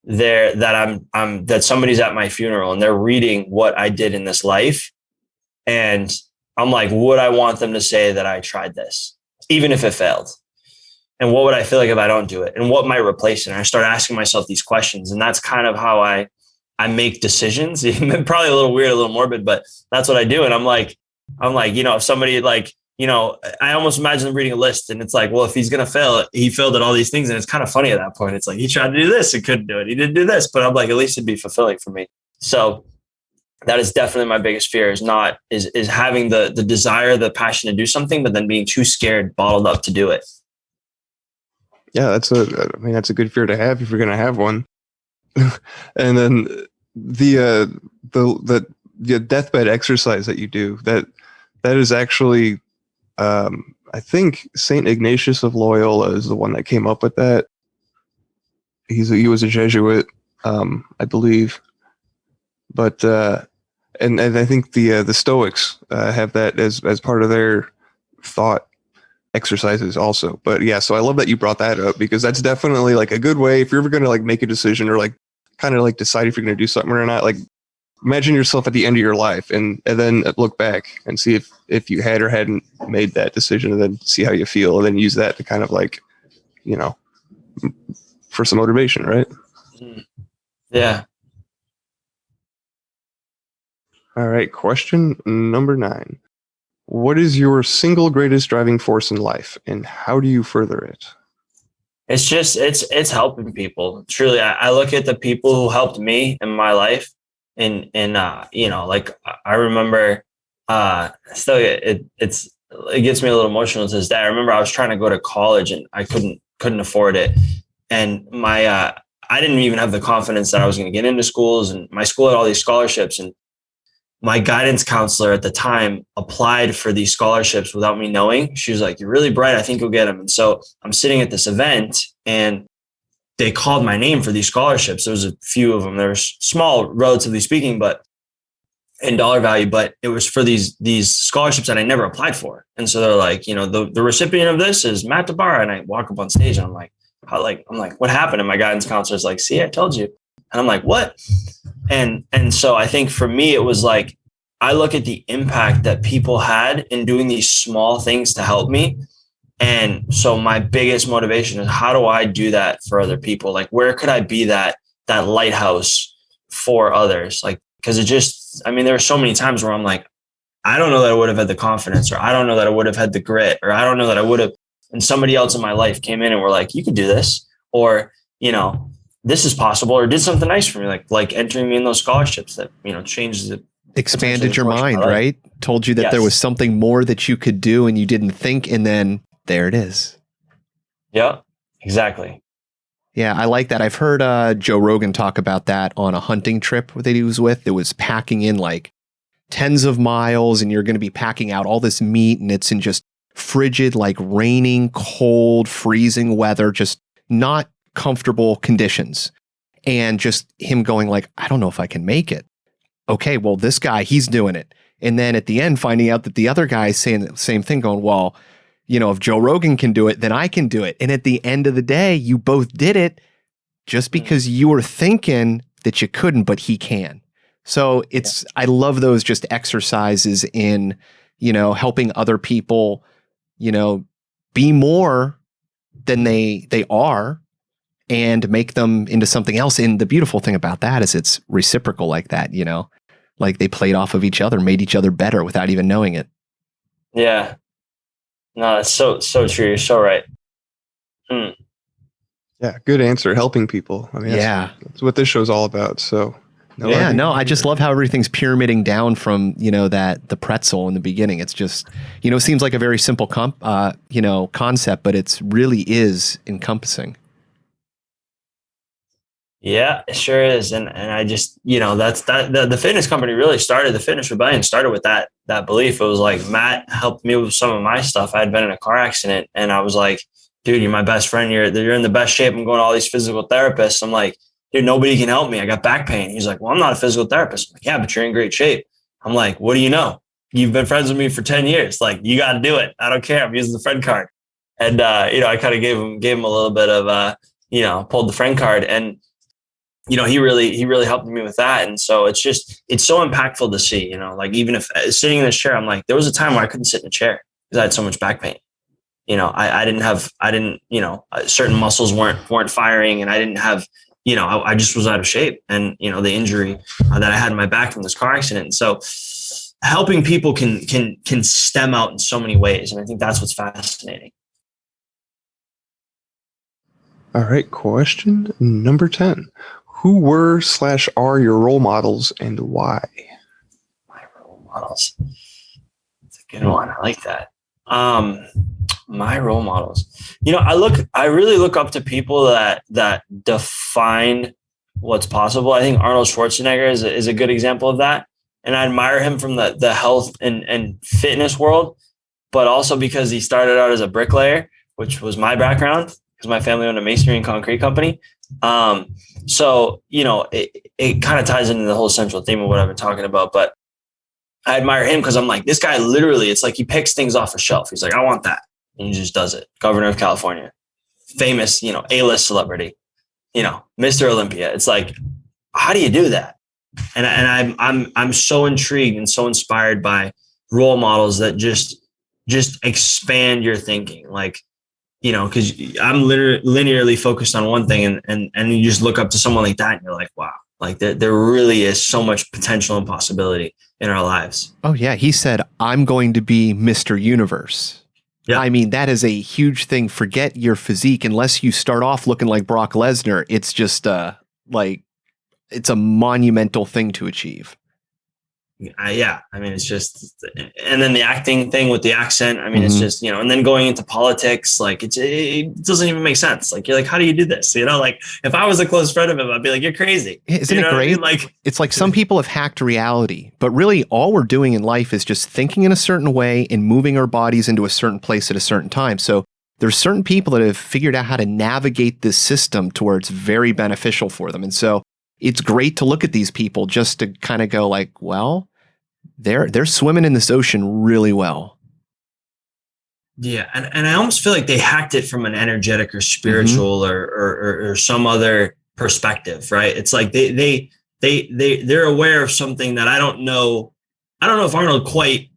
there, that that somebody's at my funeral and they're reading what I did in this life. And I'm like, would I want them to say that I tried this, even if it failed? And what would I feel like if I don't do it? And what might replace it? And I start asking myself these questions. And that's kind of how I make decisions. Probably a little weird, a little morbid, but that's what I do. And I'm like, if somebody I almost imagine them reading a list, and it's like, well, if he's going to fail, he failed at all these things. And it's kind of funny at that point. It's like, he tried to do this and couldn't do it. He didn't do this, but I'm like, at least it'd be fulfilling for me. So that is definitely my biggest fear, is having the desire, the passion to do something, but then being too scared, bottled up to do it. Yeah, that's a good fear to have if you're going to have one. And then the deathbed exercise that you do, that is actually, I think Saint Ignatius of Loyola is the one that came up with that. He was a Jesuit, I believe, but and I think the Stoics have that as part of their thought exercises also. But yeah, so I love that you brought that up, because that's definitely like a good way if you're ever going to like make a decision or like kind of like decide if you're going to do something or not. Like, imagine yourself at the end of your life and then look back and see if you had or hadn't made that decision, and then see how you feel, and then use that to kind of like, for some motivation, right? Yeah. All right. Question number 9. What is your single greatest driving force in life, and how do you further it? It's just, it's helping people. Truly, I look at the people who helped me in my life, and like I remember, still it gets me a little emotional to this day. I remember I was trying to go to college and I couldn't afford it, and I didn't even have the confidence that I was going to get into schools, and my school had all these scholarships, and my guidance counselor at the time applied for these scholarships without me knowing. She was like, "You're really bright. I think you'll get them." And so I'm sitting at this event, and they called my name for these scholarships. There was a few of them. They were small, relatively speaking, but in dollar value, but it was for these scholarships that I never applied for. And so they're like, the recipient of this is Matt DiBara. And I walk up on stage and I'm like, what happened? And my guidance counselor is like, "See, I told you." And I'm like, what? And so I think for me, it was like, I look at the impact that people had in doing these small things to help me. And so my biggest motivation is, how do I do that for other people? Like, where could I be that lighthouse for others? Like, because there were so many times where I'm like, I don't know that I would have had the confidence, or I don't know that I would have had the grit, or I don't know that I would have. And somebody else in my life came in and were like, you could do this, or, this is possible, or did something nice for me, like entering me in those scholarships that, changed the expanded your mind, right? Told you that there was something more that you could do and you didn't think. And then there it is. Yeah, exactly. Yeah, I like that. I've heard Joe Rogan talk about that on a hunting trip that he was with. It was packing in like tens of miles, and you're going to be packing out all this meat, and it's in just frigid, like raining, cold, freezing weather, just not comfortable conditions. And just him going like, I don't know if I can make it. Okay, well, this guy, he's doing it. And then at the end, finding out that the other guy is saying the same thing, going, well, if Joe Rogan can do it, then I can do it. And at the end of the day, you both did it just because you were thinking that you couldn't, but he can. So I love those just exercises in, helping other people, be more than they are and make them into something else. And the beautiful thing about that is it's reciprocal like that, like they played off of each other, made each other better without even knowing it. Yeah. No, that's so true. You're so right. Yeah, good answer. Helping people. I mean, that's what this show's all about. So, I just love how everything's pyramiding down from the pretzel in the beginning. It's just it seems like a very simple concept, but it's really is encompassing. Yeah, it sure is. And I just, that's the fitness company really started, the Fitness Rebellion started with that belief. It was like, Matt helped me with some of my stuff. I had been in a car accident, and I was like, dude, you're my best friend. You're in the best shape. I'm going to all these physical therapists. I'm like, dude, nobody can help me. I got back pain. He's like, well, I'm not a physical therapist. I'm like, yeah, but you're in great shape. I'm like, what do you know? You've been friends with me for 10 years. Like, you got to do it. I don't care. I'm using the friend card. And, I kind of gave him a little bit of, pulled the friend card, and, he really helped me with that. And so it's so impactful to see, like, even if sitting in this chair, I'm like, there was a time where I couldn't sit in a chair because I had so much back pain. Certain muscles weren't firing, and I didn't have, I just was out of shape, and, the injury that I had in my back from this car accident. And so helping people can stem out in so many ways. And I think that's what's fascinating. All right. Question number 10. Who were / are your role models, and why? My role models. That's a good one. I like that. My role models. I really look up to people that define what's possible. I think Arnold Schwarzenegger is a good example of that. And I admire him from the health and fitness world, but also because he started out as a bricklayer, which was my background, because my family owned a masonry and concrete company. So, it kind of ties into the whole central theme of what I've been talking about, but I admire him because I'm like, this guy literally, it's like he picks things off a shelf. He's like, I want that. And he just does it. Governor of California, famous, A-list celebrity, Mr. Olympia. It's like, how do you do that? And I'm so intrigued and so inspired by role models that just expand your thinking. Like, because I'm linearly focused on one thing, and you just look up to someone like that, and you're like, wow, like there really is so much potential and possibility in our lives. Oh yeah, he said, I'm going to be Mr. Universe. Yeah. I mean, that is a huge thing. Forget your physique. Unless you start off looking like Brock Lesnar, it's just it's a monumental thing to achieve. Yeah. I mean, it's just, and then the acting thing with the accent. I mean, it's just, and then going into politics, like it doesn't even make sense. Like, you're like, how do you do this? Like if I was a close friend of him, I'd be like, you're crazy. Isn't it great? I mean? Like, it's like some people have hacked reality, but really all we're doing in life is just thinking in a certain way and moving our bodies into a certain place at a certain time. So there's certain people that have figured out how to navigate this system to where it's very beneficial for them. And so it's great to look at these people just to kind of go like, well, they're swimming in this ocean really well. Yeah. And I almost feel like they hacked it from an energetic or spiritual or some other perspective, right? It's like they're aware of something that I don't know. I don't know if Arnold quite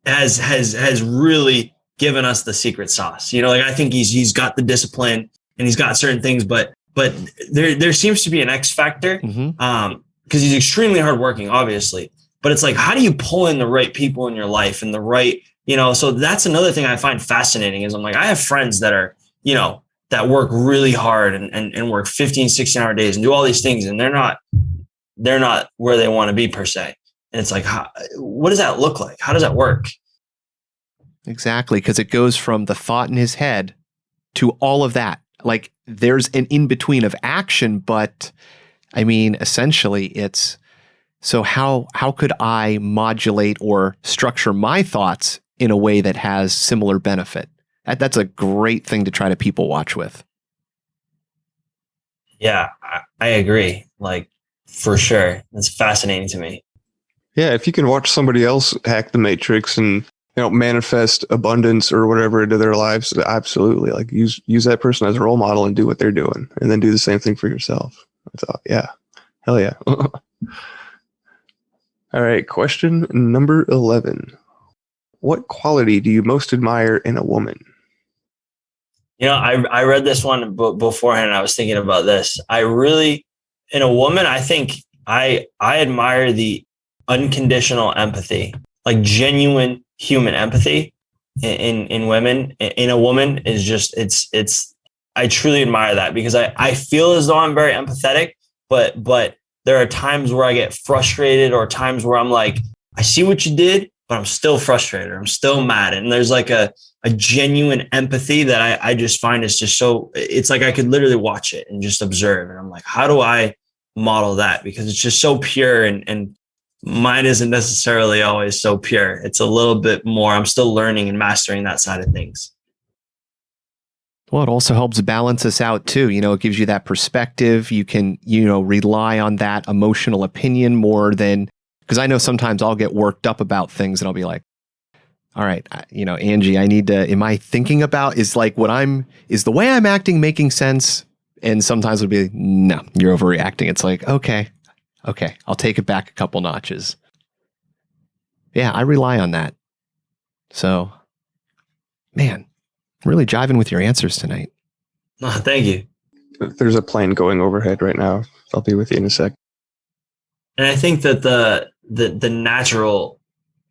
has really given us the secret sauce. You know, like I think he's got the discipline and he's got certain things, but there seems to be an X factor. Because he's extremely hardworking, obviously. But it's like, how do you pull in the right people in your life and the right, you know? So that's another thing I find fascinating is I'm like, I have friends that are, you know, that work really hard and work 15, 16-hour days and do all these things, and they're not where they want to be per se. And it's like, what does that look like? How does that work? Exactly, because it goes from the thought in his head to all of that. Like there's an in-between of action, but I mean, essentially it's, so how could I modulate or structure my thoughts in a way that has similar benefit? That's a great thing to try to people watch with. Yeah, I agree. Like for sure. It's fascinating to me. Yeah, if you can watch somebody else hack the matrix and manifest abundance or whatever into their lives, absolutely. Like use that person as a role model and do what they're doing, and then do the same thing for yourself. Yeah, hell yeah. All right, question number 11. What quality do you most admire in a woman? You know, I read this one beforehand, and I was thinking about this. In a woman, I think I admire the unconditional empathy, like genuine human empathy in women. In a woman is just, I truly admire that because I feel as though I'm very empathetic, but there are times where I get frustrated or times where I'm like, I see what you did, but I'm still frustrated. I'm still mad. And there's like a genuine empathy that I just find is just so, it's like I could literally watch it and just observe. And I'm like, how do I model that? Because it's just so pure and mine isn't necessarily always so pure. It's a little bit more, I'm still learning and mastering that side of things. Well, it also helps balance us out too. You know, it gives you that perspective. You can, rely on that emotional opinion more than, because I know sometimes I'll get worked up about things and I'll be like, all right, Angie, I need to, am I thinking about, is the way I'm acting making sense? And sometimes it'll be, no, you're overreacting. It's like, okay, I'll take it back a couple notches. Yeah, I rely on that. So, man, I'm really jiving with your answers tonight. Oh, thank you. There's a plane going overhead right now. I'll be with you in a sec. And I think that the natural,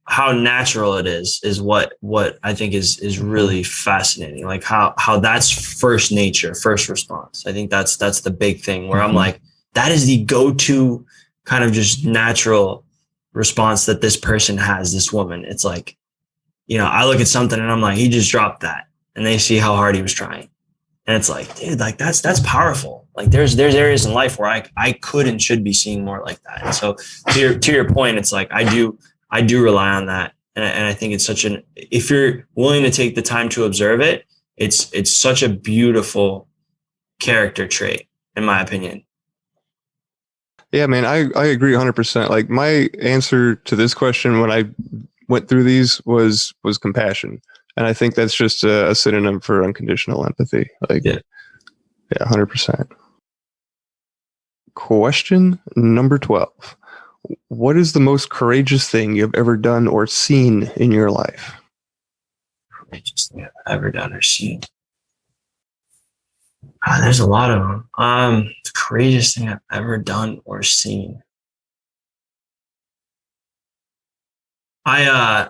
how natural it is what I think is really fascinating. Like how that's first nature, first response. I think that's the big thing where I'm like, that is the go-to kind of just natural response that this person has, this woman. It's like, I look at something and I'm like, he just dropped that. And they see how hard he was trying. And it's like, dude, like that's powerful. Like there's areas in life where I could and should be seeing more like that. And so to your point, it's like, I do rely on that. And I think it's if you're willing to take the time to observe it, it's such a beautiful character trait, in my opinion. Yeah, man, I agree 100%. Like my answer to this question when I went through these was compassion. And I think that's just a synonym for unconditional empathy. Like, yeah, 100%. Question number 12. What is the most courageous thing you've ever done or seen in your life? Courageous thing I've ever done or seen. There's a lot of them. The courageous thing I've ever done or seen. I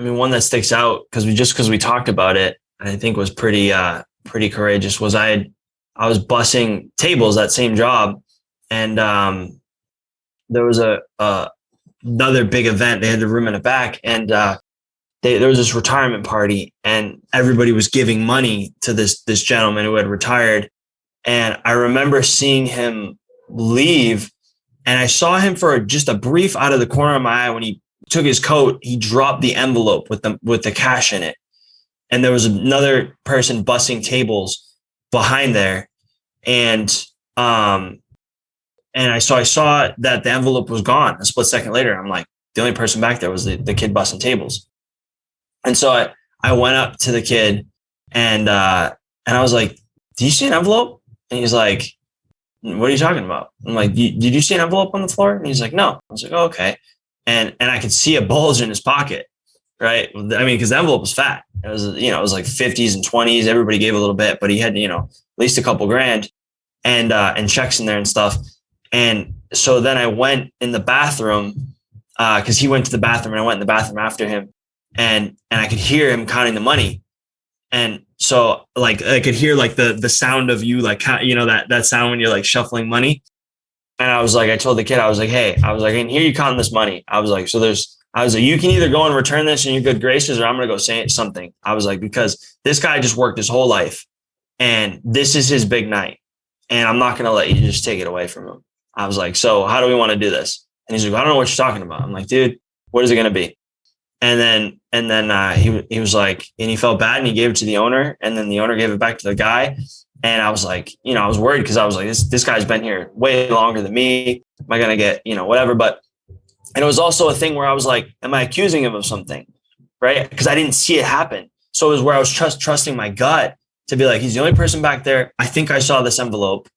mean, one that sticks out because we talked about it, and I think was pretty courageous was I was bussing tables, that same job, and there was another big event. They had the room in the back, and there was this retirement party, and everybody was giving money to this gentleman who had retired. And I remember seeing him leave, and I saw him for just a brief out of the corner of my eye when he took his coat, he dropped the envelope with the cash in it. And there was another person bussing tables behind there. And I saw that the envelope was gone. A split second later, I'm like, the only person back there was the kid bussing tables. And so I went up to the kid and I was like, do you see an envelope? And he's like, what are you talking about? I'm like, did you see an envelope on the floor? And he's like, no. I was like, oh, okay. And I could see a bulge in his pocket, right? I mean, because the envelope was fat. It was, it was like 50s and 20s. Everybody gave a little bit, but he had, at least a couple grand and checks in there and stuff. And so then I went in the bathroom because he went to the bathroom and I went in the bathroom after him, and I could hear him counting the money. And so like I could hear like the sound of you, like, that sound when you're like shuffling money. And I was like, I told the kid, I was like, hey, I can hear you counting this money. I was like, you can either go and return this in your good graces, or I'm going to go say something. I was like, because this guy just worked his whole life and this is his big night. And I'm not going to let you just take it away from him. I was like, so how do we want to do this? And he's like, I don't know what you're talking about. I'm like, dude, what is it going to be? And then he was like, and he felt bad and he gave it to the owner, and then the owner gave it back to the guy. And I was like, I was worried because I was like, this guy's been here way longer than me. Am I going to get, whatever? But, and it was also a thing where I was like, am I accusing him of something? Right. Because I didn't see it happen. So it was where I was trusting my gut to be like, he's the only person back there. I think I saw this envelope.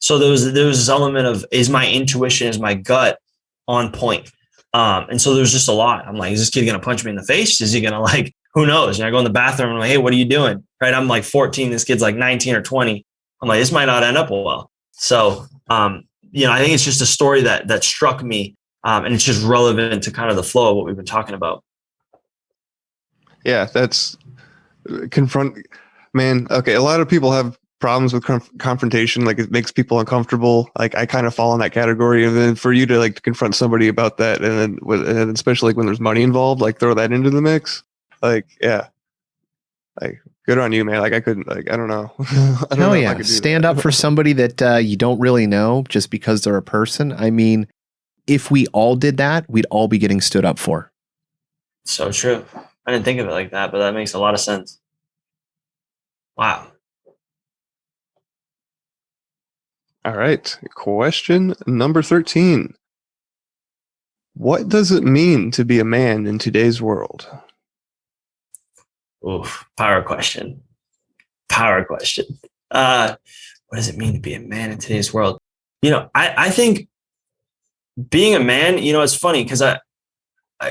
So there was this element of, is my intuition, is my gut on point? And so there was just a lot. I'm like, is this kid going to punch me in the face? Is he going to, like, who knows? And I go in the bathroom and I'm like, hey, what are you doing? Right. I'm like 14. This kid's like 19 or 20. I'm like, this might not end up well. So, I think it's just a story that struck me. And it's just relevant to kind of the flow of what we've been talking about. Yeah, that's man. Okay. A lot of people have problems with confrontation. Like, it makes people uncomfortable. Like, I kind of fall in that category. And then for you to like to confront somebody about that, and then especially like when there's money involved, like throw that into the mix. Like, yeah, like, good on you, man. Like, I couldn't, like, I don't know. I don't know if I could do Stand that. up for somebody that you don't really know just because they're a person. I mean, if we all did that, we'd all be getting stood up for. So true. I didn't think of it like that, but that makes a lot of sense. Wow. All right. Question number 13. What does it mean to be a man in today's world? Oof, power question. What does it mean to be a man in today's world? I think being a man, it's funny because I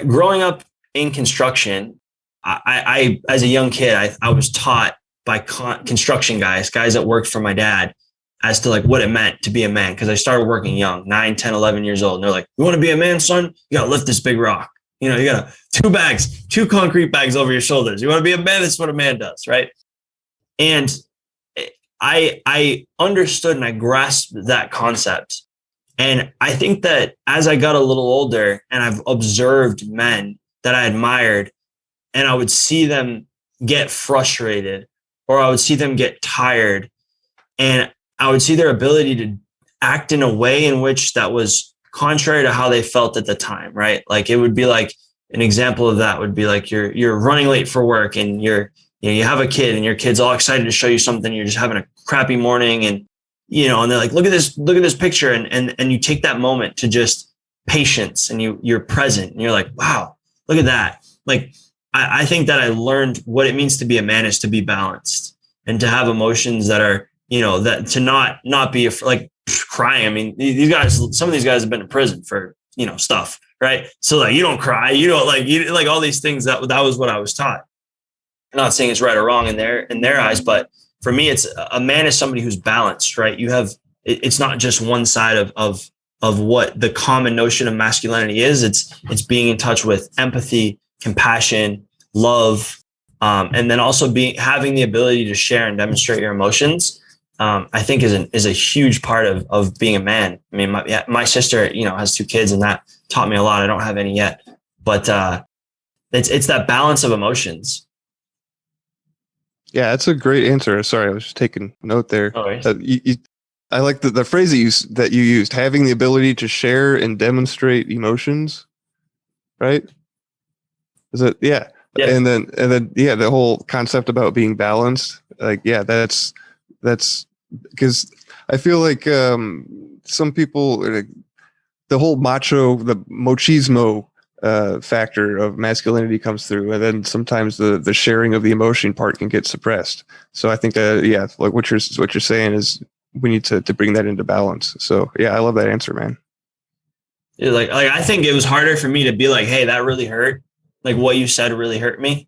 growing up in construction, I as a young kid, I was taught by construction guys that worked for my dad as to like what it meant to be a man. Because I started working young, 9, 10, 11 years old. And they're like, you want to be a man, son? You got to lift this big rock. You got two concrete bags over your shoulders. You want to be a man? That's what a man does. Right. And I understood and I grasped that concept. And I think that as I got a little older and I've observed men that I admired, and I would see them get frustrated, or I would see them get tired, and I would see their ability to act in a way in which that was contrary to how they felt at the time, right? Like, it would be like, an example of that would be like you're running late for work, and you have a kid, and your kid's all excited to show you something. You're just having a crappy morning, and and they're like, look at this picture, and you take that moment to just patience, and you're present, and you're like, wow, look at that. Like, I think that I learned what it means to be a man is to be balanced and to have emotions that are, that to not be like crying. I mean, some of these guys have been in prison for, stuff, right? So like, you don't cry, you don't like all these things. That was what I was taught. I'm not saying it's right or wrong in their eyes, but for me, it's a man is somebody who's balanced, right? It's not just one side of what the common notion of masculinity is. It's being in touch with empathy, compassion, love, and then also having the ability to share and demonstrate your emotions. I think is a huge part of being a man. I mean, my sister, has 2 kids, and that taught me a lot. I don't have any yet, but it's that balance of emotions. Yeah, that's a great answer. Sorry, I was just taking note there. Oh, right. I like the phrase that you used, having the ability to share and demonstrate emotions, right? Is it? Yeah. Yeah. And then the whole concept about being balanced, like, yeah, that's because I feel like some people, the whole the machismo factor of masculinity comes through, and then sometimes the sharing of the emotion part can get suppressed. So I think that, yeah, like what you're saying is we need to bring that into balance. So yeah, I love that answer, man. Like I think it was harder for me to be like, hey, that really hurt. Like what you said really hurt me.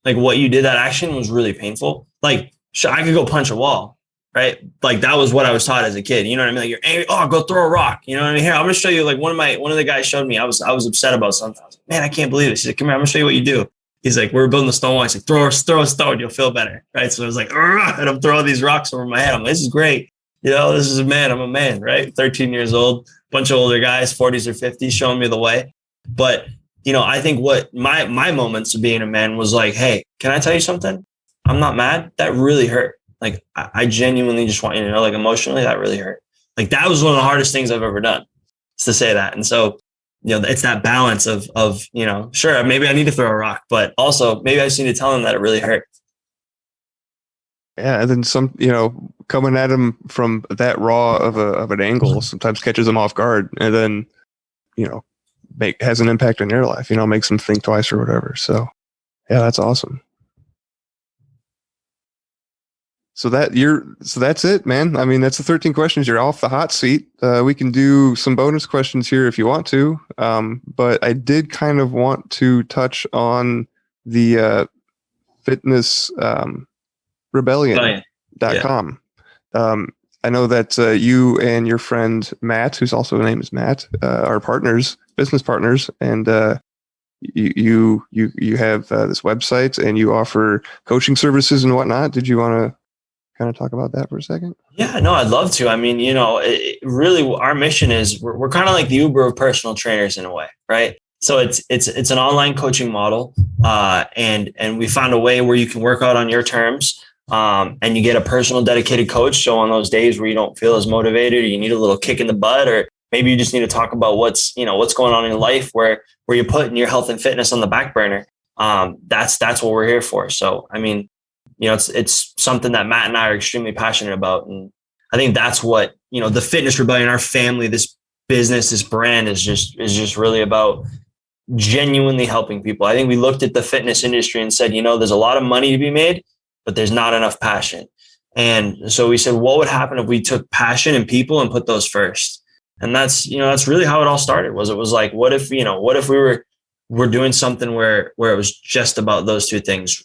Like what you did, that action was really painful. Like I could go punch a wall, right? Like that was what I was taught as a kid. You know what I mean? Like you're angry. Oh, go throw a rock. You know what I mean? Here, I'm going to show you. Like one of the guys showed me. I was upset about something. I was like, man, I can't believe this. He's like, come here, I'm going to show you what you do. He's like, we're building a stone wall. He's like, throw a stone, you'll feel better, right? So I was like, and I'm throwing these rocks over my head. I'm like, this is great. You know, this is a man. I'm a man, right? 13 years old, bunch of older guys, 40s or 50s, showing me the way. But you know, I think what my moments of being a man was like, hey, can I tell you something? I'm not mad. That really hurt. Like, I genuinely just want you to know, like emotionally, that really hurt. Like that was one of the hardest things I've ever done, is to say that. And so, you know, it's that balance of, you know, sure, maybe I need to throw a rock, but also maybe I just need to tell him that it really hurt. Yeah. And then some, you know, coming at him from that raw of an angle sometimes catches him off guard, and then, you know, has an impact on your life, you know, makes them think twice or whatever. So yeah, that's awesome. So that's it, man. I mean, that's the 13 questions. You're off the hot seat. We can do some bonus questions here if you want to. But I did kind of want to touch on the fitness rebellion.com. I know that you and your friend Matt, whose also name is Matt, are partners, business partners, and you have this website and you offer coaching services and whatnot. Did you want to kind of talk about that for a second? Yeah, no, I'd love to. I mean, you know, really our mission is we're kind of like the Uber of personal trainers in a way, right? So it's an online coaching model, and we found a way where you can work out on your terms. And you get a personal dedicated coach. So on those days where you don't feel as motivated, or you need a little kick in the butt, or maybe you just need to talk about what's going on in your life where you're putting your health and fitness on the back burner. That's what we're here for. So, I mean, you know, it's something that Matt and I are extremely passionate about. And I think that's what, you know, the Fitness Rebellion, our family, this business, this brand is just really about genuinely helping people. I think we looked at the fitness industry and said, you know, there's a lot of money to be made, but there's not enough passion. And so we said, what would happen if we took passion and people and put those first? And that's really how it all started. It was like, what if we were doing something where it was just about those two things,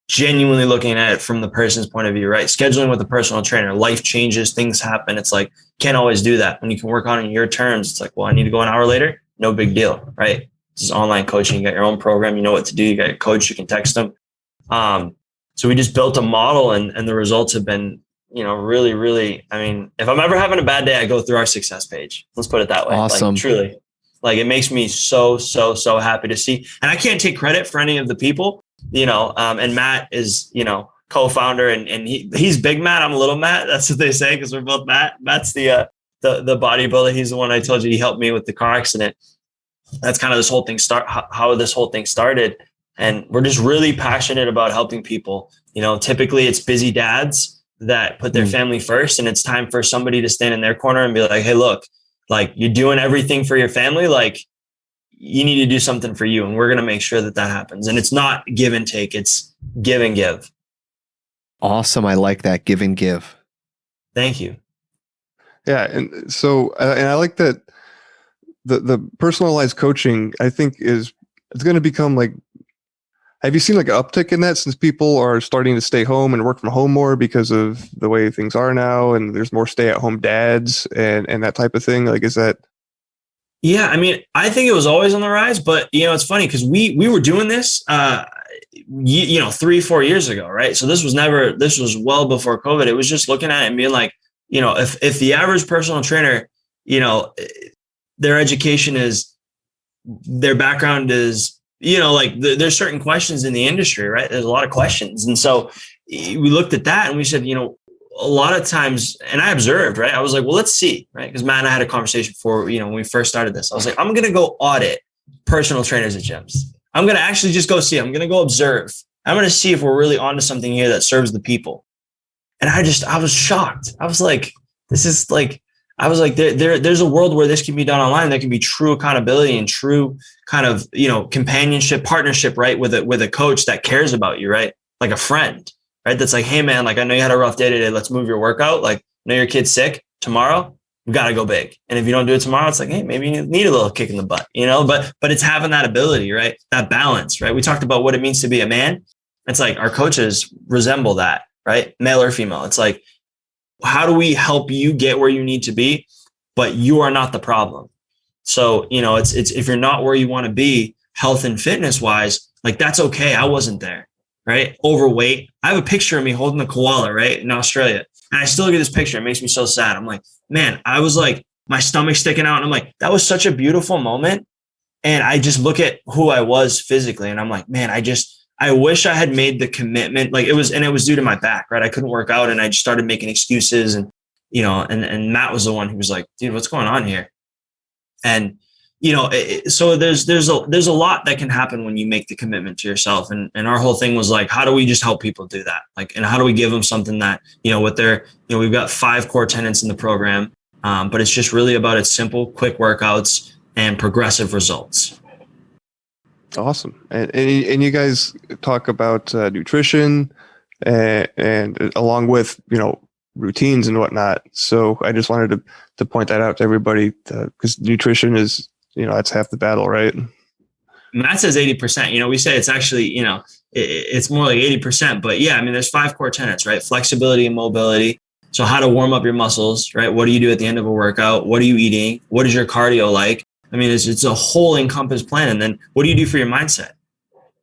genuinely looking at it from the person's point of view, right? Scheduling with a personal trainer, life changes, things happen. It's like, can't always do that. When you can work on it in your terms, it's like, well, I need to go an hour later. No big deal, right? This is online coaching. You got your own program. You know what to do. You got your coach. You can text them. So we just built a model, and the results have been, you know, really, really, I mean, if I'm ever having a bad day, I go through our success page. Let's put it that way. Awesome. Like, truly, like it makes me so happy to see. And I can't take credit for any of the people, you know, and Matt is, you know, co-founder and he's big Matt. I'm a little Matt. That's what they say, because we're both Matt. Matt's the bodybuilder. He's the one I told you, he helped me with the car accident. That's kind of this whole thing how this whole thing started. And we're just really passionate about helping people. You know, typically it's busy dads that put their family first, and it's time for somebody to stand in their corner and be like, hey, look, like you're doing everything for your family. Like you need to do something for you. And we're going to make sure that happens. And it's not give and take, it's give and give. Awesome. I like that. Give and give. Thank you. Yeah. And so, and I like that the personalized coaching, I think it's going to become like, have you seen like an uptick in that since people are starting to stay home and work from home more because of the way things are now, and there's more stay-at-home dads and that type of thing? Like, is that? Yeah, I mean, I think it was always on the rise, but you know, it's funny because we were doing this, 3-4 years ago, right? So this was well before COVID. It was just looking at it and being like, you know, if the average personal trainer, you know, their education is, their background is, you know, like there's certain questions in the industry, right? There's a lot of questions. And so we looked at that and we said, you know, a lot of times, and I observed, right? I was like, well, let's see, right? Because Matt and I had a conversation before, you know, when we first started this. I was like, I'm going to go audit personal trainers at gyms. I'm going to actually just go see. I'm going to go observe. I'm going to see if we're really onto something here that serves the people. And I was shocked. I was like, there's a world where this can be done online. There can be true accountability and true kind of, you know, companionship, partnership, right? With a coach that cares about you, right? Like a friend, right? That's like, hey man, like I know you had a rough day today. Let's move your workout. Like know your kid's sick tomorrow, you got to go big. And if you don't do it tomorrow, it's like, hey, maybe you need a little kick in the butt, but it's having that ability, right? That balance, right? We talked about what it means to be a man. It's like our coaches resemble that, right? Male or female. It's like, how do we help you get where you need to be, but you are not the problem. So, it's if you're not where you want to be, health and fitness wise, like that's okay. I wasn't there, right? Overweight. I have a picture of me holding a koala, right, in Australia. And I still look at this picture. It makes me so sad. I'm like, man, I was like, my stomach sticking out. And I'm like, that was such a beautiful moment. And I just look at who I was physically. And I'm like, man, I wish I had made the commitment. Like it was due to my back, right? I couldn't work out. And I just started making excuses. And, and Matt was the one who was like, dude, what's going on here? And, so there's a lot that can happen when you make the commitment to yourself. And our whole thing was like, how do we just help people do that? Like, and how do we give them something that, with their, we've got 5 core tenets in the program, but it's just really about its simple, quick workouts and progressive results. Awesome. And you guys talk about nutrition and along with, routines and whatnot. So I just wanted to point that out to everybody because nutrition is, that's half the battle, right? Matt says 80%. We say it's actually, it's more like 80%. But yeah, I mean, there's 5 core tenets, right? Flexibility and mobility. So how to warm up your muscles, right? What do you do at the end of a workout? What are you eating? What is your cardio like? I mean, it's a whole encompassed plan. And then what do you do for your mindset?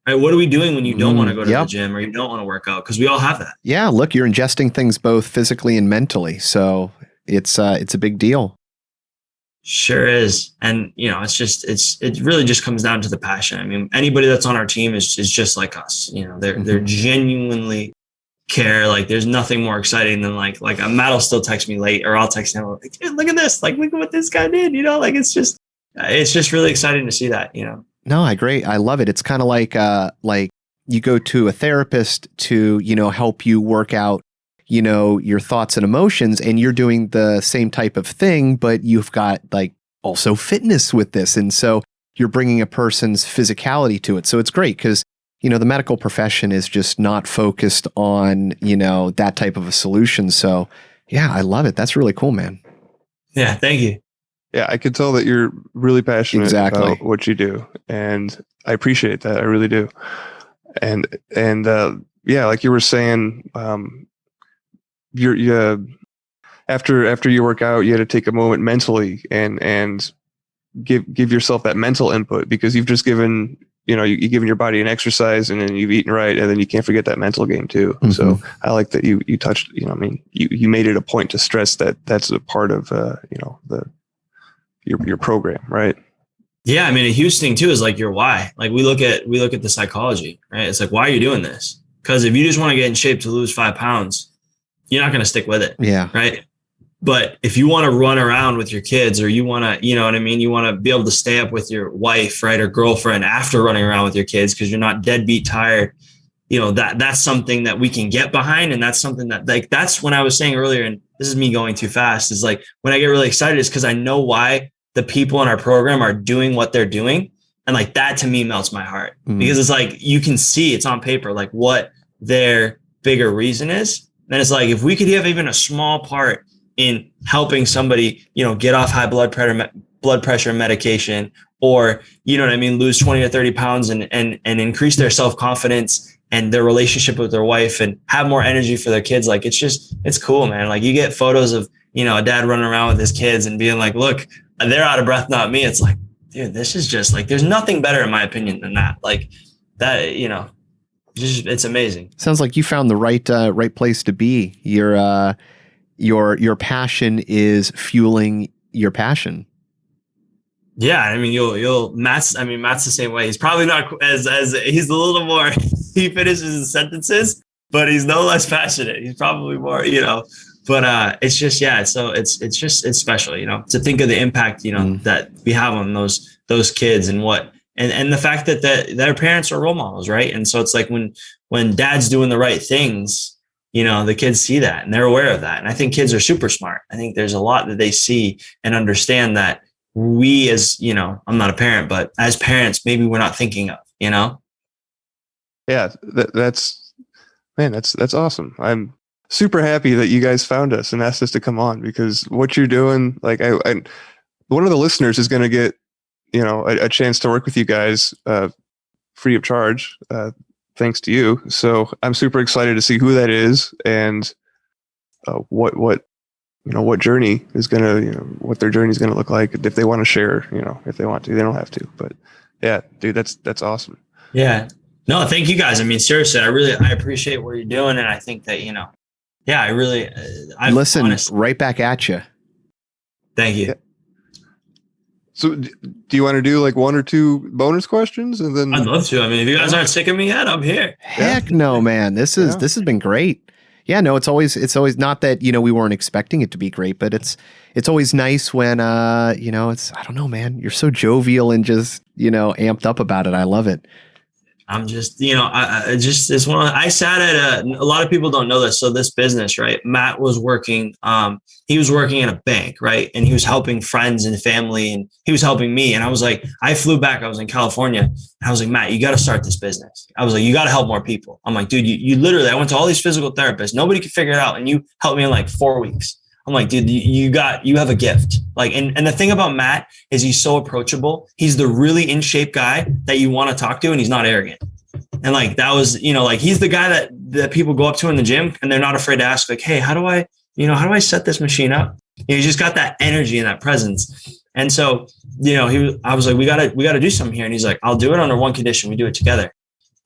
Right? What are we doing when you don't want to go to the gym or you don't want to work out? Because we all have that. Yeah, look, you're ingesting things both physically and mentally. So it's a big deal. Sure is. And, it really just comes down to the passion. I mean, anybody that's on our team is just like us. They're genuinely care. Like there's nothing more exciting than like Matt will still text me late or I'll text him like, dude, look at this. Like, look at what this guy did, like it's just really exciting to see that, No, I agree. I love it. It's kind of like you go to a therapist to, help you work out, your thoughts and emotions, and you're doing the same type of thing, but you've got like also fitness with this. And so you're bringing a person's physicality to it. So it's great because, the medical profession is just not focused on, that type of a solution. So yeah, I love it. That's really cool, man. Yeah. Thank you. Yeah, I could tell that you're really passionate about what you do, and I appreciate that. I really do. And yeah, like you were saying, after you work out, you had to take a moment mentally and give yourself that mental input because you've just given you've given your body an exercise and then you've eaten right, and then you can't forget that mental game too. Mm-hmm. So I like that you touched. You made it a point to stress that that's a part of your program, right? Yeah. I mean, a huge thing too is like your why. Like we look at the psychology, right? It's like, why are you doing this? Because if you just want to get in shape to lose 5 pounds, you're not going to stick with it. Yeah. Right. But if you want to run around with your kids or you want to, you want to be able to stay up with your wife, right, or girlfriend after running around with your kids because you're not deadbeat tired, that's something that we can get behind. And that's something that that's when I was saying earlier, and this is me going too fast, is like when I get really excited is because I know why the people in our program are doing what they're doing. And like that to me melts my heart because it's like, you can see it's on paper, like what their bigger reason is. And it's like, if we could have even a small part in helping somebody, get off high blood pressure medication or, lose 20 or 30 pounds and increase their self-confidence and their relationship with their wife and have more energy for their kids. Like, it's cool, man. Like you get photos of, a dad running around with his kids and being like, look, they're out of breath, not me. It's like, dude, this is just like, there's nothing better in my opinion than that. Like that, it's amazing. Sounds like you found the right place to be. Your passion is fueling your passion. Yeah, I mean, Matt's the same way. He's probably not as he's a little more. He finishes his sentences, but he's no less passionate. He's probably more, But it's just So it's special, to think of the impact, that we have on those kids and and the fact that their parents are role models, right? And so it's like when dad's doing the right things, the kids see that and they're aware of that. And I think kids are super smart. I think there's a lot that they see and understand that we as, I'm not a parent, but as parents, maybe we're not thinking of, Yeah, that's awesome. super happy that you guys found us and asked us to come on, because what you're doing, like I one of the listeners is going to get, a chance to work with you guys free of charge, thanks to you. So I'm super excited to see who that is and what journey is going to, what their journey is going to look like if they want to share, if they want to. They don't have to, but yeah, dude, that's awesome. Yeah. No, thank you guys. I mean, seriously, I appreciate what you're doing. And I think that, yeah, I listen honestly, right back at you. Thank you. Yeah. So do you want to do like one or two bonus questions and then? I'd love to. I mean, if you guys aren't sick of me yet, I'm here. Heck no, man. This has been great. Yeah, no, it's always not that, we weren't expecting it to be great, but it's always nice when, I don't know, man, you're so jovial and just, amped up about it. I love it. I'm just, it's one of, I sat at a lot of people don't know this. So this business, right? Matt was working, he was working in a bank, right? And he was helping friends and family and he was helping me. And I was like, I flew back, I was in California and I was like, Matt, you got to start this business. I was like, you got to help more people. I'm like, dude, you literally, I went to all these physical therapists. Nobody could figure it out. And you helped me in like 4 weeks. I'm like, dude, you have a gift. Like, and the thing about Matt is he's so approachable. He's the really in shape guy that you want to talk to, and he's not arrogant. And like, that was, he's the guy that people go up to in the gym and they're not afraid to ask, like, hey, how do I set this machine up? He's just got that energy and that presence. And so, I was like, we gotta do something here. And he's like, I'll do it under one condition. We do it together.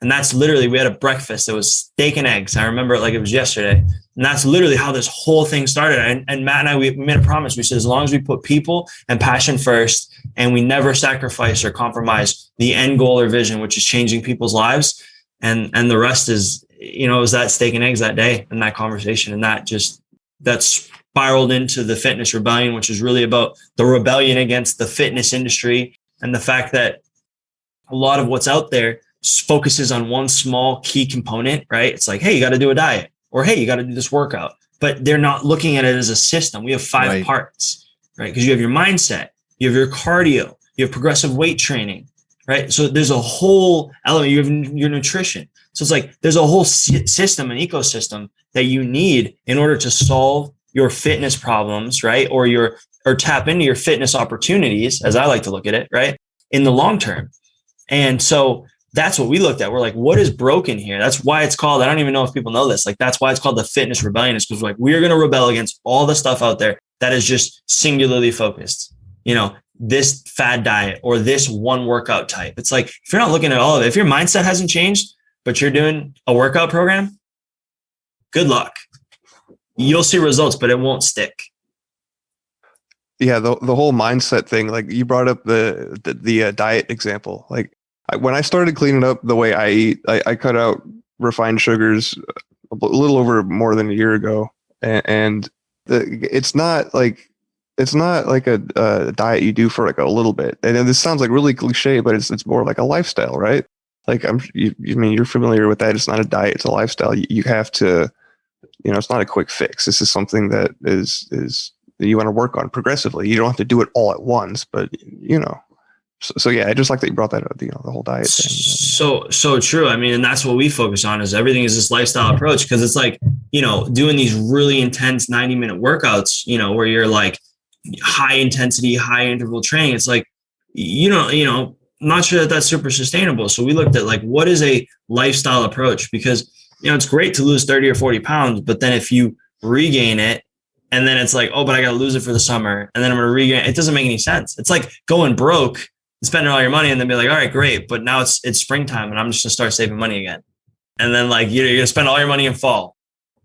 And that's literally, we had a breakfast. It was steak and eggs. I remember it like it was yesterday. And that's literally how this whole thing started. And Matt and I, we made a promise. We said, as long as we put people and passion first, and we never sacrifice or compromise the end goal or vision, which is changing people's lives. And the rest is, it was that steak and eggs that day and that conversation. And that spiraled into the fitness rebellion, which is really about the rebellion against the fitness industry and the fact that a lot of what's out there focuses on one small key component, right? It's like, hey, you got to do a diet, or hey, you got to do this workout, but they're not looking at it as a system. We have 5 parts, right? Because you have your mindset, you have your cardio, you have progressive weight training, right? So there's a whole element, you have your nutrition. So it's like, there's a whole system, an ecosystem that you need in order to solve your fitness problems, right? Or tap into your fitness opportunities, as I like to look at it, right? In the long term. And so that's what we looked at. We're like, what is broken here? That's why it's called, I don't even know if people know this. Like, that's why it's called the fitness rebellion, is because we're like, we're going to rebel against all the stuff out there that is just singularly focused, this fad diet or this one workout type. It's like, if you're not looking at all of it, if your mindset hasn't changed, but you're doing a workout program, good luck. You'll see results, but it won't stick. Yeah. The whole mindset thing, like you brought up the diet example, like, when I started cleaning up the way I eat, I cut out refined sugars a little over more than a year ago. And it's not like a diet you do for like a little bit. And this sounds like really cliche, but it's more like a lifestyle, right? Like you're familiar with that. It's not a diet, it's a lifestyle. You have to, it's not a quick fix. This is something that is that you want to work on progressively. You don't have to do it all at once, but So yeah, I just like that you brought that up, the whole diet thing. So true. I mean, and that's what we focus on, is everything is this lifestyle approach. Because it's like, doing these really intense 90-minute workouts, where you're like high intensity, high interval training. It's like, I'm not sure that that's super sustainable. So we looked at like, what is a lifestyle approach? Because, it's great to lose 30 or 40 pounds, but then if you regain it, and then it's like, oh, but I got to lose it for the summer, and then I'm going to regain it. It doesn't make any sense. It's like going broke, spending all your money, and then be like, all right, great, but now it's springtime and I'm just gonna start saving money again. And then like you're gonna spend all your money in fall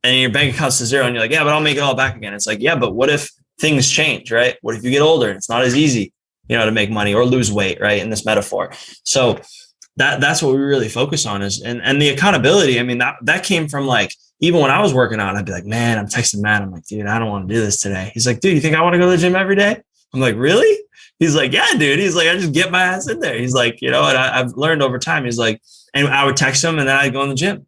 and your bank account's to zero and you're like, yeah, but I'll make it all back again. It's like, yeah, but what if things change, right? What if you get older and it's not as easy, to make money or lose weight, right? In this metaphor. So that's what we really focus on is, and the accountability. I mean, that came from like, even when I was working out, I'd be like, man, I'm texting Matt. I'm like, dude, I don't want to do this today. He's like, dude, you think I want to go to the gym every day? I'm like, really? He's like, yeah, dude. He's like, I just get my ass in there. He's like, and I've learned over time. He's like, and I would text him and then I'd go in the gym.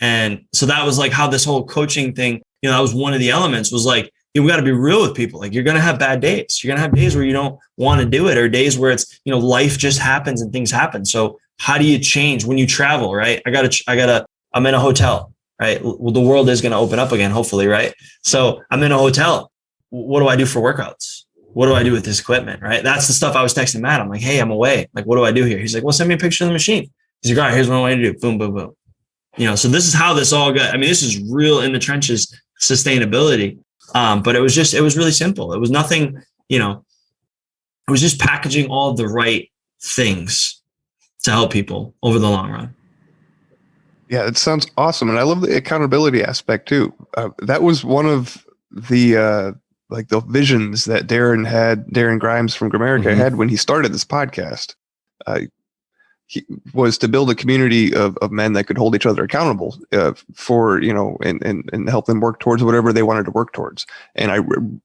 And so that was like how this whole coaching thing, that was one of the elements, was like, we got to be real with people. Like, you're going to have bad days. You're going to have days where you don't want to do it, or days where it's, life just happens and things happen. So how do you change when you travel, right? I'm in a hotel, right? Well, the world is going to open up again, hopefully, right? So I'm in a hotel. What do I do for workouts? What do I do with this equipment, right? That's the stuff I was texting Matt. I'm like, hey, I'm away. Like, what do I do here? He's like, well, send me a picture of the machine. He's like, all right, here's what I want you to do. Boom, boom, boom. So this is how this all got. I mean, this is real in the trenches sustainability. But it was really simple. It was nothing, it was just packaging all the right things to help people over the long run. Yeah, it sounds awesome. And I love the accountability aspect too. That was one of the the visions that Darren Grimes from Grimerica had when he started this podcast. He was to build a community of men that could hold each other accountable for, and help them work towards whatever they wanted to work towards. And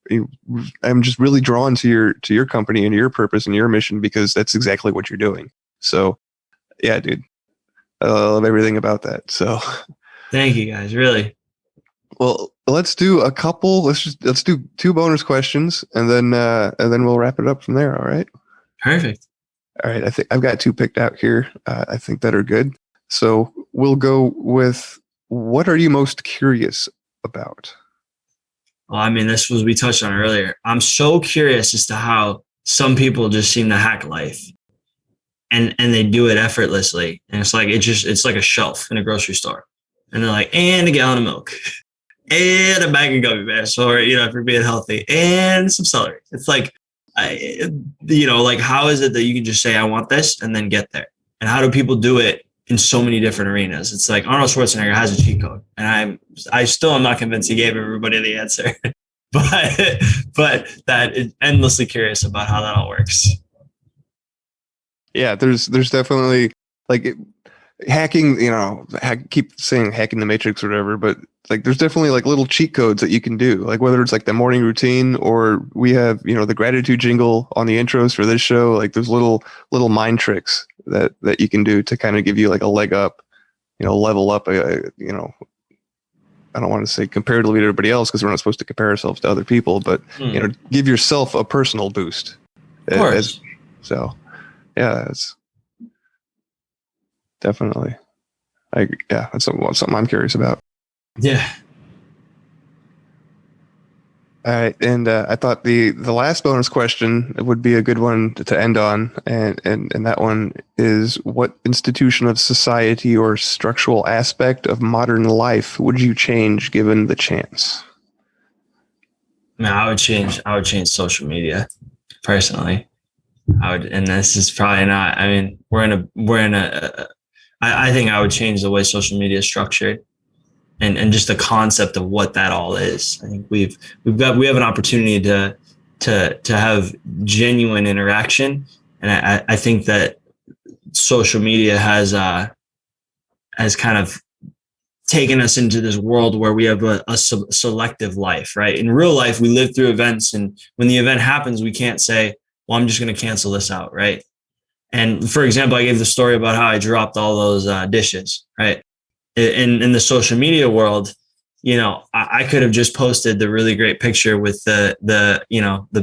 I'm just really drawn to your company and your purpose and your mission, because that's exactly what you're doing. So yeah, dude, I love everything about that. So thank you guys. Really. Well, let's do a couple. Let's do 2 bonus questions, and then we'll wrap it up from there. All right. Perfect. All right. I think I've got 2 picked out here. I think that are good. So we'll go with, what are you most curious about? Well, I mean, we touched on earlier. I'm so curious as to how some people just seem to hack life, and they do it effortlessly. And it's like a shelf in a grocery store. And they're like, and a gallon of milk, and a bag of gummy bears, or, if you're being healthy, and some celery. It's like, how is it that you can just say, I want this, and then get there? And how do people do it in so many different arenas? It's like Arnold Schwarzenegger has a cheat code, and I still am not convinced he gave everybody the answer, but that is endlessly curious about how that all works. Yeah, there's definitely hacking, keep saying hacking the matrix or whatever, but there's definitely little cheat codes that you can do, whether it's the morning routine, or we have, the gratitude jingle on the intros for this show. There's little mind tricks that you can do to kind of give you a leg up, level up, I don't want to say comparatively to everybody else, because we're not supposed to compare ourselves to other people, but give yourself a personal boost. Of course. So yeah, it's definitely, that's something I'm curious about. Yeah. All right, and I thought the last bonus question would be a good one to end on, and that one is, what institution of society or structural aspect of modern life would you change given the chance? Man, I would change social media, personally. And this is probably not. I mean, I think I would change the way social media is structured, and just the concept of what that all is. I think we have an opportunity to have genuine interaction, and I think that social media has kind of taken us into this world where we have a selective life, right? In real life, we live through events, and when the event happens, we can't say, well, I'm just going to cancel this out, right? And for example, I gave the story about how I dropped all those dishes, right? In the social media world, I could have just posted the really great picture with the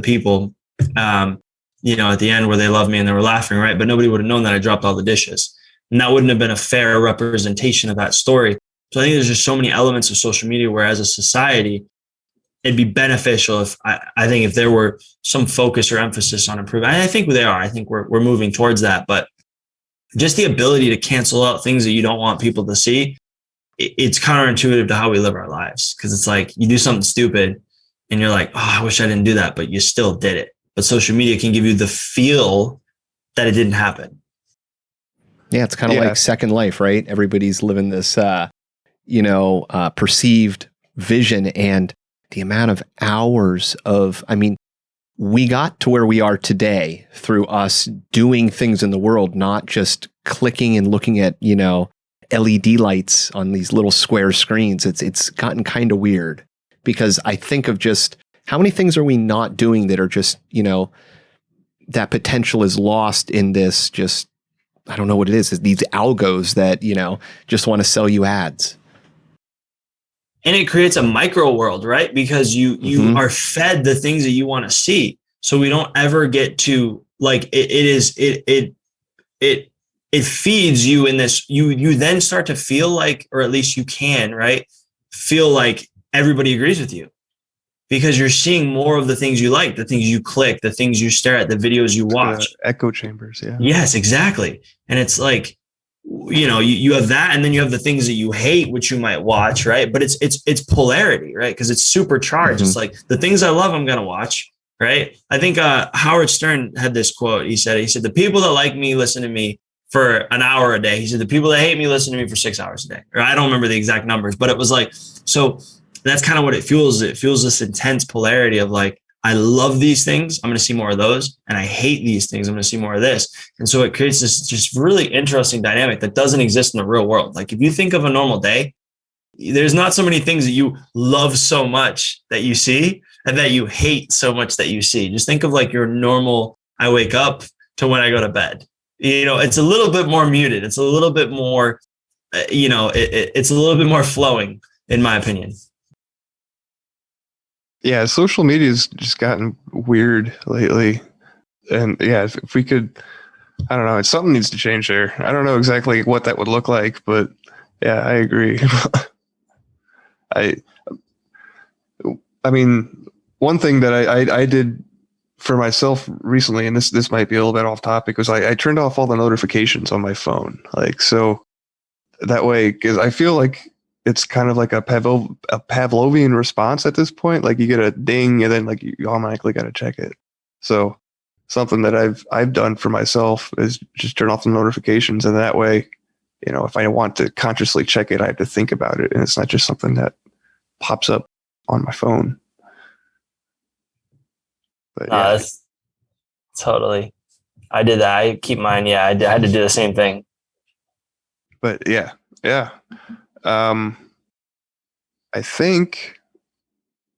people, at the end where they love me and they were laughing, right? But nobody would have known that I dropped all the dishes, and that wouldn't have been a fair representation of that story. So I think there's just so many elements of social media where, as a society, it'd be beneficial if I think if there were some focus or emphasis on improvement. I think they are. I think we're moving towards that, but just the ability to cancel out things that you don't want people to see, it's counterintuitive to how we live our lives. Because it's like you do something stupid and you're like, oh, I wish I didn't do that, but you still did it. But social media can give you the feel that it didn't happen. Yeah, it's kind of like Second Life, right? Everybody's living this, perceived vision, and the amount of hours we got to where we are today through us doing things in the world, not just clicking and looking at, LED lights on these little square screens. It's gotten kind of weird, because I think of just how many things are we not doing that are just, that potential is lost in this, just, I don't know what it is these algos that, just want to sell you ads. And it creates a micro world, right? Because you are fed the things that you want to see. So we don't ever get to it it feeds you in this, you then start to feel like, or at least you can, right? Feel like everybody agrees with you because you're seeing more of the things you like, the things you click, the things you stare at, the videos you watch. Echo chambers. Yeah. Yes, exactly. And it's like, you have that, and then you have the things that you hate, which you might watch, right? But it's polarity, right? Because it's supercharged. It's like the things I love, I'm gonna watch, right? I think Howard Stern had this quote. He said, the people that like me listen to me for an hour a day. He said, the people that hate me listen to me for 6 hours a day. Or I don't remember the exact numbers, but it was like, so that's kind of what it fuels. It fuels this intense polarity of like, I love these things, I'm going to see more of those. And I hate these things, I'm going to see more of this. And so it creates this just really interesting dynamic that doesn't exist in the real world. Like if you think of a normal day, there's not so many things that you love so much that you see and that you hate so much that you see. Just think of like your normal, I wake up to when I go to bed. It's a little bit more muted. It's a little bit more, it's a little bit more flowing, in my opinion. Yeah, social media has just gotten weird lately. And yeah, if we could, I don't know, something needs to change there. I don't know exactly what that would look like, but yeah, I agree. I mean, one thing that I did for myself recently, and this might be a little bit off topic, was I turned off all the notifications on my phone. Like, so that way, because I feel like it's kind of like a Pavlovian response at this point. Like you get a ding and then like you automatically got to check it. So something that I've done for myself is just turn off the notifications. And that way, if I want to consciously check it, I have to think about it. And it's not just something that pops up on my phone. But no, that's totally. I did that. I keep mine. Yeah, I had to do the same thing. But yeah. I think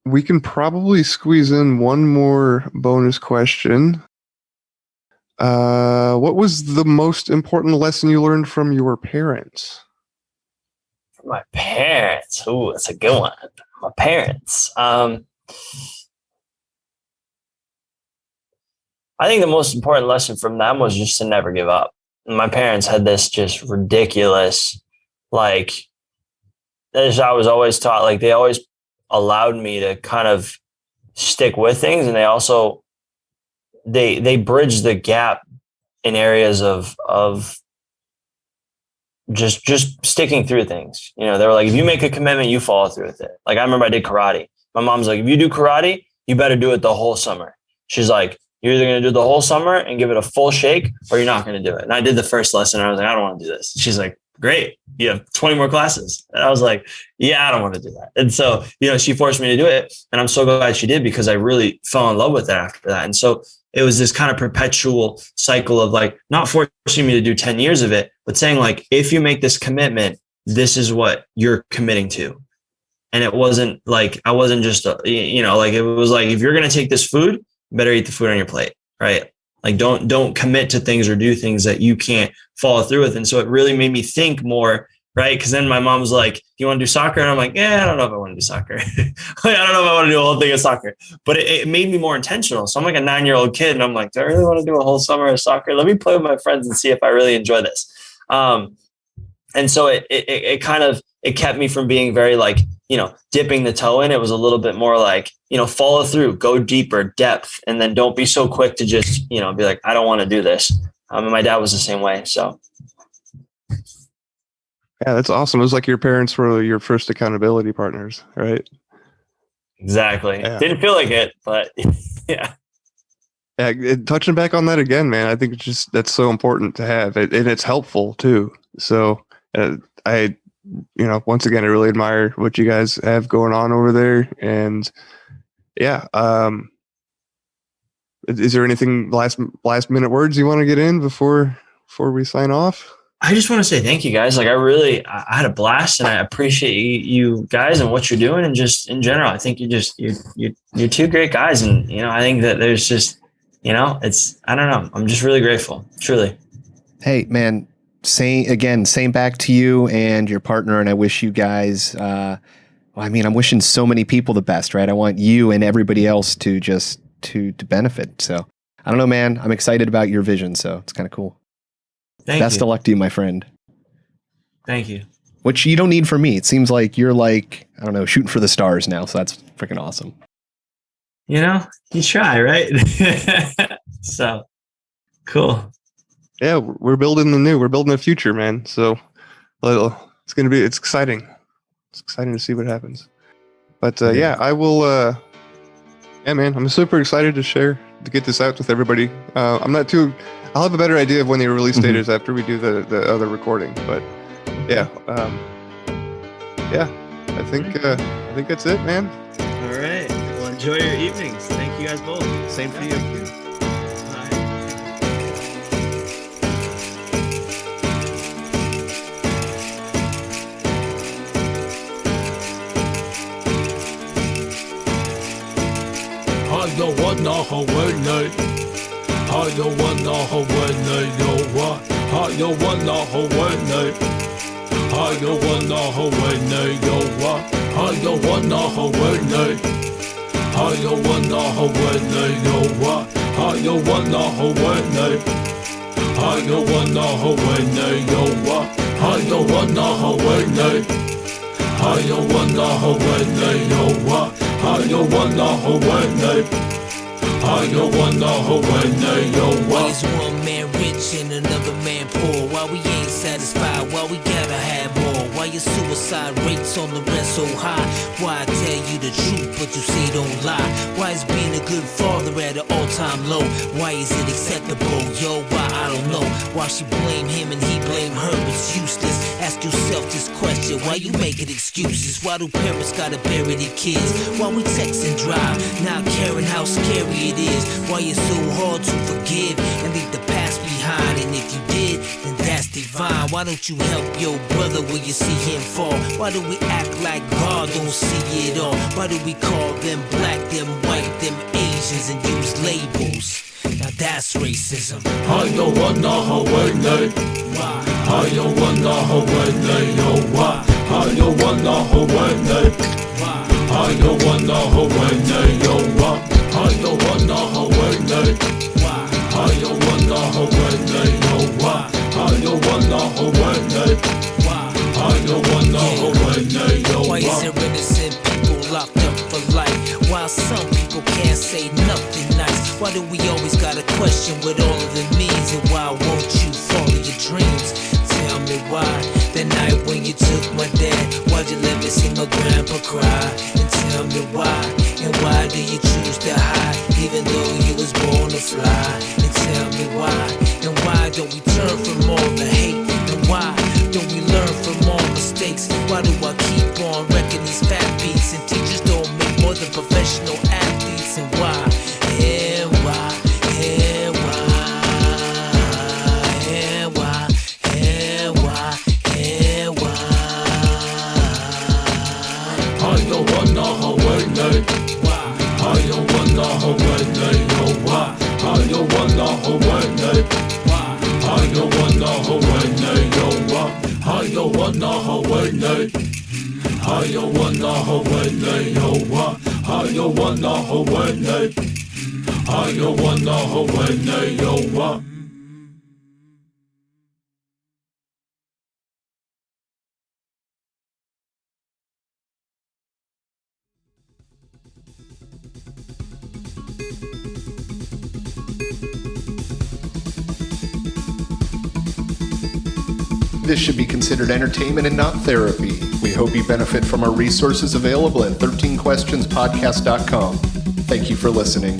we can probably squeeze in one more bonus question. What was the most important lesson you learned from your parents? My parents. Ooh, that's a good one. My parents. I think the most important lesson from them was just to never give up. My parents had this just ridiculous, like, as I was always taught, like they always allowed me to kind of stick with things. And they also, they bridged the gap in areas of just sticking through things. They were like, if you make a commitment, you follow through with it. Like I remember I did karate. My mom's like, if you do karate, you better do it the whole summer. She's like, you're either going to do the whole summer and give it a full shake or you're not going to do it. And I did the first lesson. And I was like, I don't want to do this. She's like, great. You have 20 more classes. And I was like, yeah, I don't want to do that. And so, she forced me to do it. And I'm so glad she did because I really fell in love with it after that. And so it was this kind of perpetual cycle of like, not forcing me to do 10 years of it, but saying like, if you make this commitment, this is what you're committing to. And it wasn't like, I wasn't just, like it was like, if you're going to take this food, you better eat the food on your plate. Right. Like don't commit to things or do things that you can't follow through with. And so it really made me think more, right? Because then my mom was like, do you want to do soccer? And I'm like, yeah, I don't know if I want to do soccer. I don't know if I want to do a whole thing of soccer. But it made me more intentional. So I'm like a 9-year-old kid and I'm like, do I really want to do a whole summer of soccer? Let me play with my friends and see if I really enjoy this. And so it kind of, it kept me from being very like, dipping the toe in. It was a little bit more like, follow through, go deeper, depth, and then don't be so quick to just, be like, I don't want to do this. And my dad was the same way. So. Yeah, that's awesome. It was like your parents were your first accountability partners, right? Exactly. Yeah. Didn't feel like it, but yeah. Yeah, touching back on that again, man, I think it's just, that's so important to have. And it's helpful too. So I once again, I really admire what you guys have going on over there. And yeah, is there anything last minute words you want to get in before we sign off? I just want to say thank you guys. Like I had a blast and I appreciate you guys and what you're doing. And just in general, I think you're two great guys. And, I think that there's just, I don't know. I'm just really grateful. Truly. Hey man, same back to you and your partner. And I wish you guys, I'm wishing so many people the best, right? I want you and everybody else to just to benefit. So I don't know, man, I'm excited about your vision. So it's kind of cool. Best of luck to you, my friend. Thank you. Which you don't need from me. It seems like you're like, I don't know, shooting for the stars now. So that's freaking awesome. You know, you try, right? So cool. Yeah, we're building the future, man. So it's exciting. It's exciting to see what happens. But yeah, I will. Yeah, man, I'm super excited to get this out with everybody. I'll have a better idea of when the release date is after we do the other recording. But yeah, I think that's it, man. All right. Well, enjoy your evenings. Thank you guys both. Same for you. I don't want no Hawaii. I don't want no Hawaii. Yo, what? I don't want no Hawaii. I don't want no Hawaii. Yo, what? I don't want no Hawaii. I don't want no Hawaii. Yo, what? I don't want no Hawaii. I don't want no Hawaii. Yo, what? I don't want no Hawaii. I don't want no Hawaii. Yo, what? I don't want no Hawaii. I don't want no Hawaii. Yo, what? Is one man rich and another man poor? Why we ain't satisfied? Why we gotta have more? Why your suicide rates on the rest so high? Why I tell you the truth but you say don't lie? Why is being a good father at an all-time low? Why is it acceptable? Yo, why? I don't know. Why she blame him and he blame her? It's useless. Ask yourself this question. Why you making excuses? Why do parents gotta bury their kids? Why we text and drive, not caring how scary it is? Why it's so hard to forgive and leave the past behind? And if you did, then that's divine. Why don't you help your brother when you see him fall? Why do we act like God don't see it all? Why do we call them black, them white, them Asians and use labels? Now that's racism. I don't want no Hawaii. Why? I don't want no Hawaii. Yo, why? I don't want no Hawaii. Why? I don't want no Hawaii. Yo, why? I don't want no Hawaii. Why? I don't want no Hawaii. Yo, why? I don't want no Hawaii. Why? I don't want no Hawaii. Yo, Why is why? there innocent people locked up for life? While some people can't say nothing nice. Why do we always gotta question what all of it means? And why won't you follow your dreams? Tell me why. The night when you took my dad, why'd you let me see my grandpa cry? And tell me why. And why do you choose to hide, even though you was born to fly? And tell me why. And why don't we turn from all the hate? And why don't we learn from all mistakes? Why do I keep on wrecking these fat beats? And teachers don't make more than professional athletes? And why? And why? And why? And why? And why? And why? I don't want no Hawaii. Why? I don't want no Hawaii. Yo, why? I don't want no Hawaii. Why? I don't want no Hawaii. Yo, why? I don't want no Hawaii. I don't want no Hawaii. Yo, why? I don't want no Hawaii. I don't want no Hawaii. Yo, why? This should be considered entertainment and not therapy. We hope you benefit from our resources available at 13questionspodcast.com. Thank you for listening.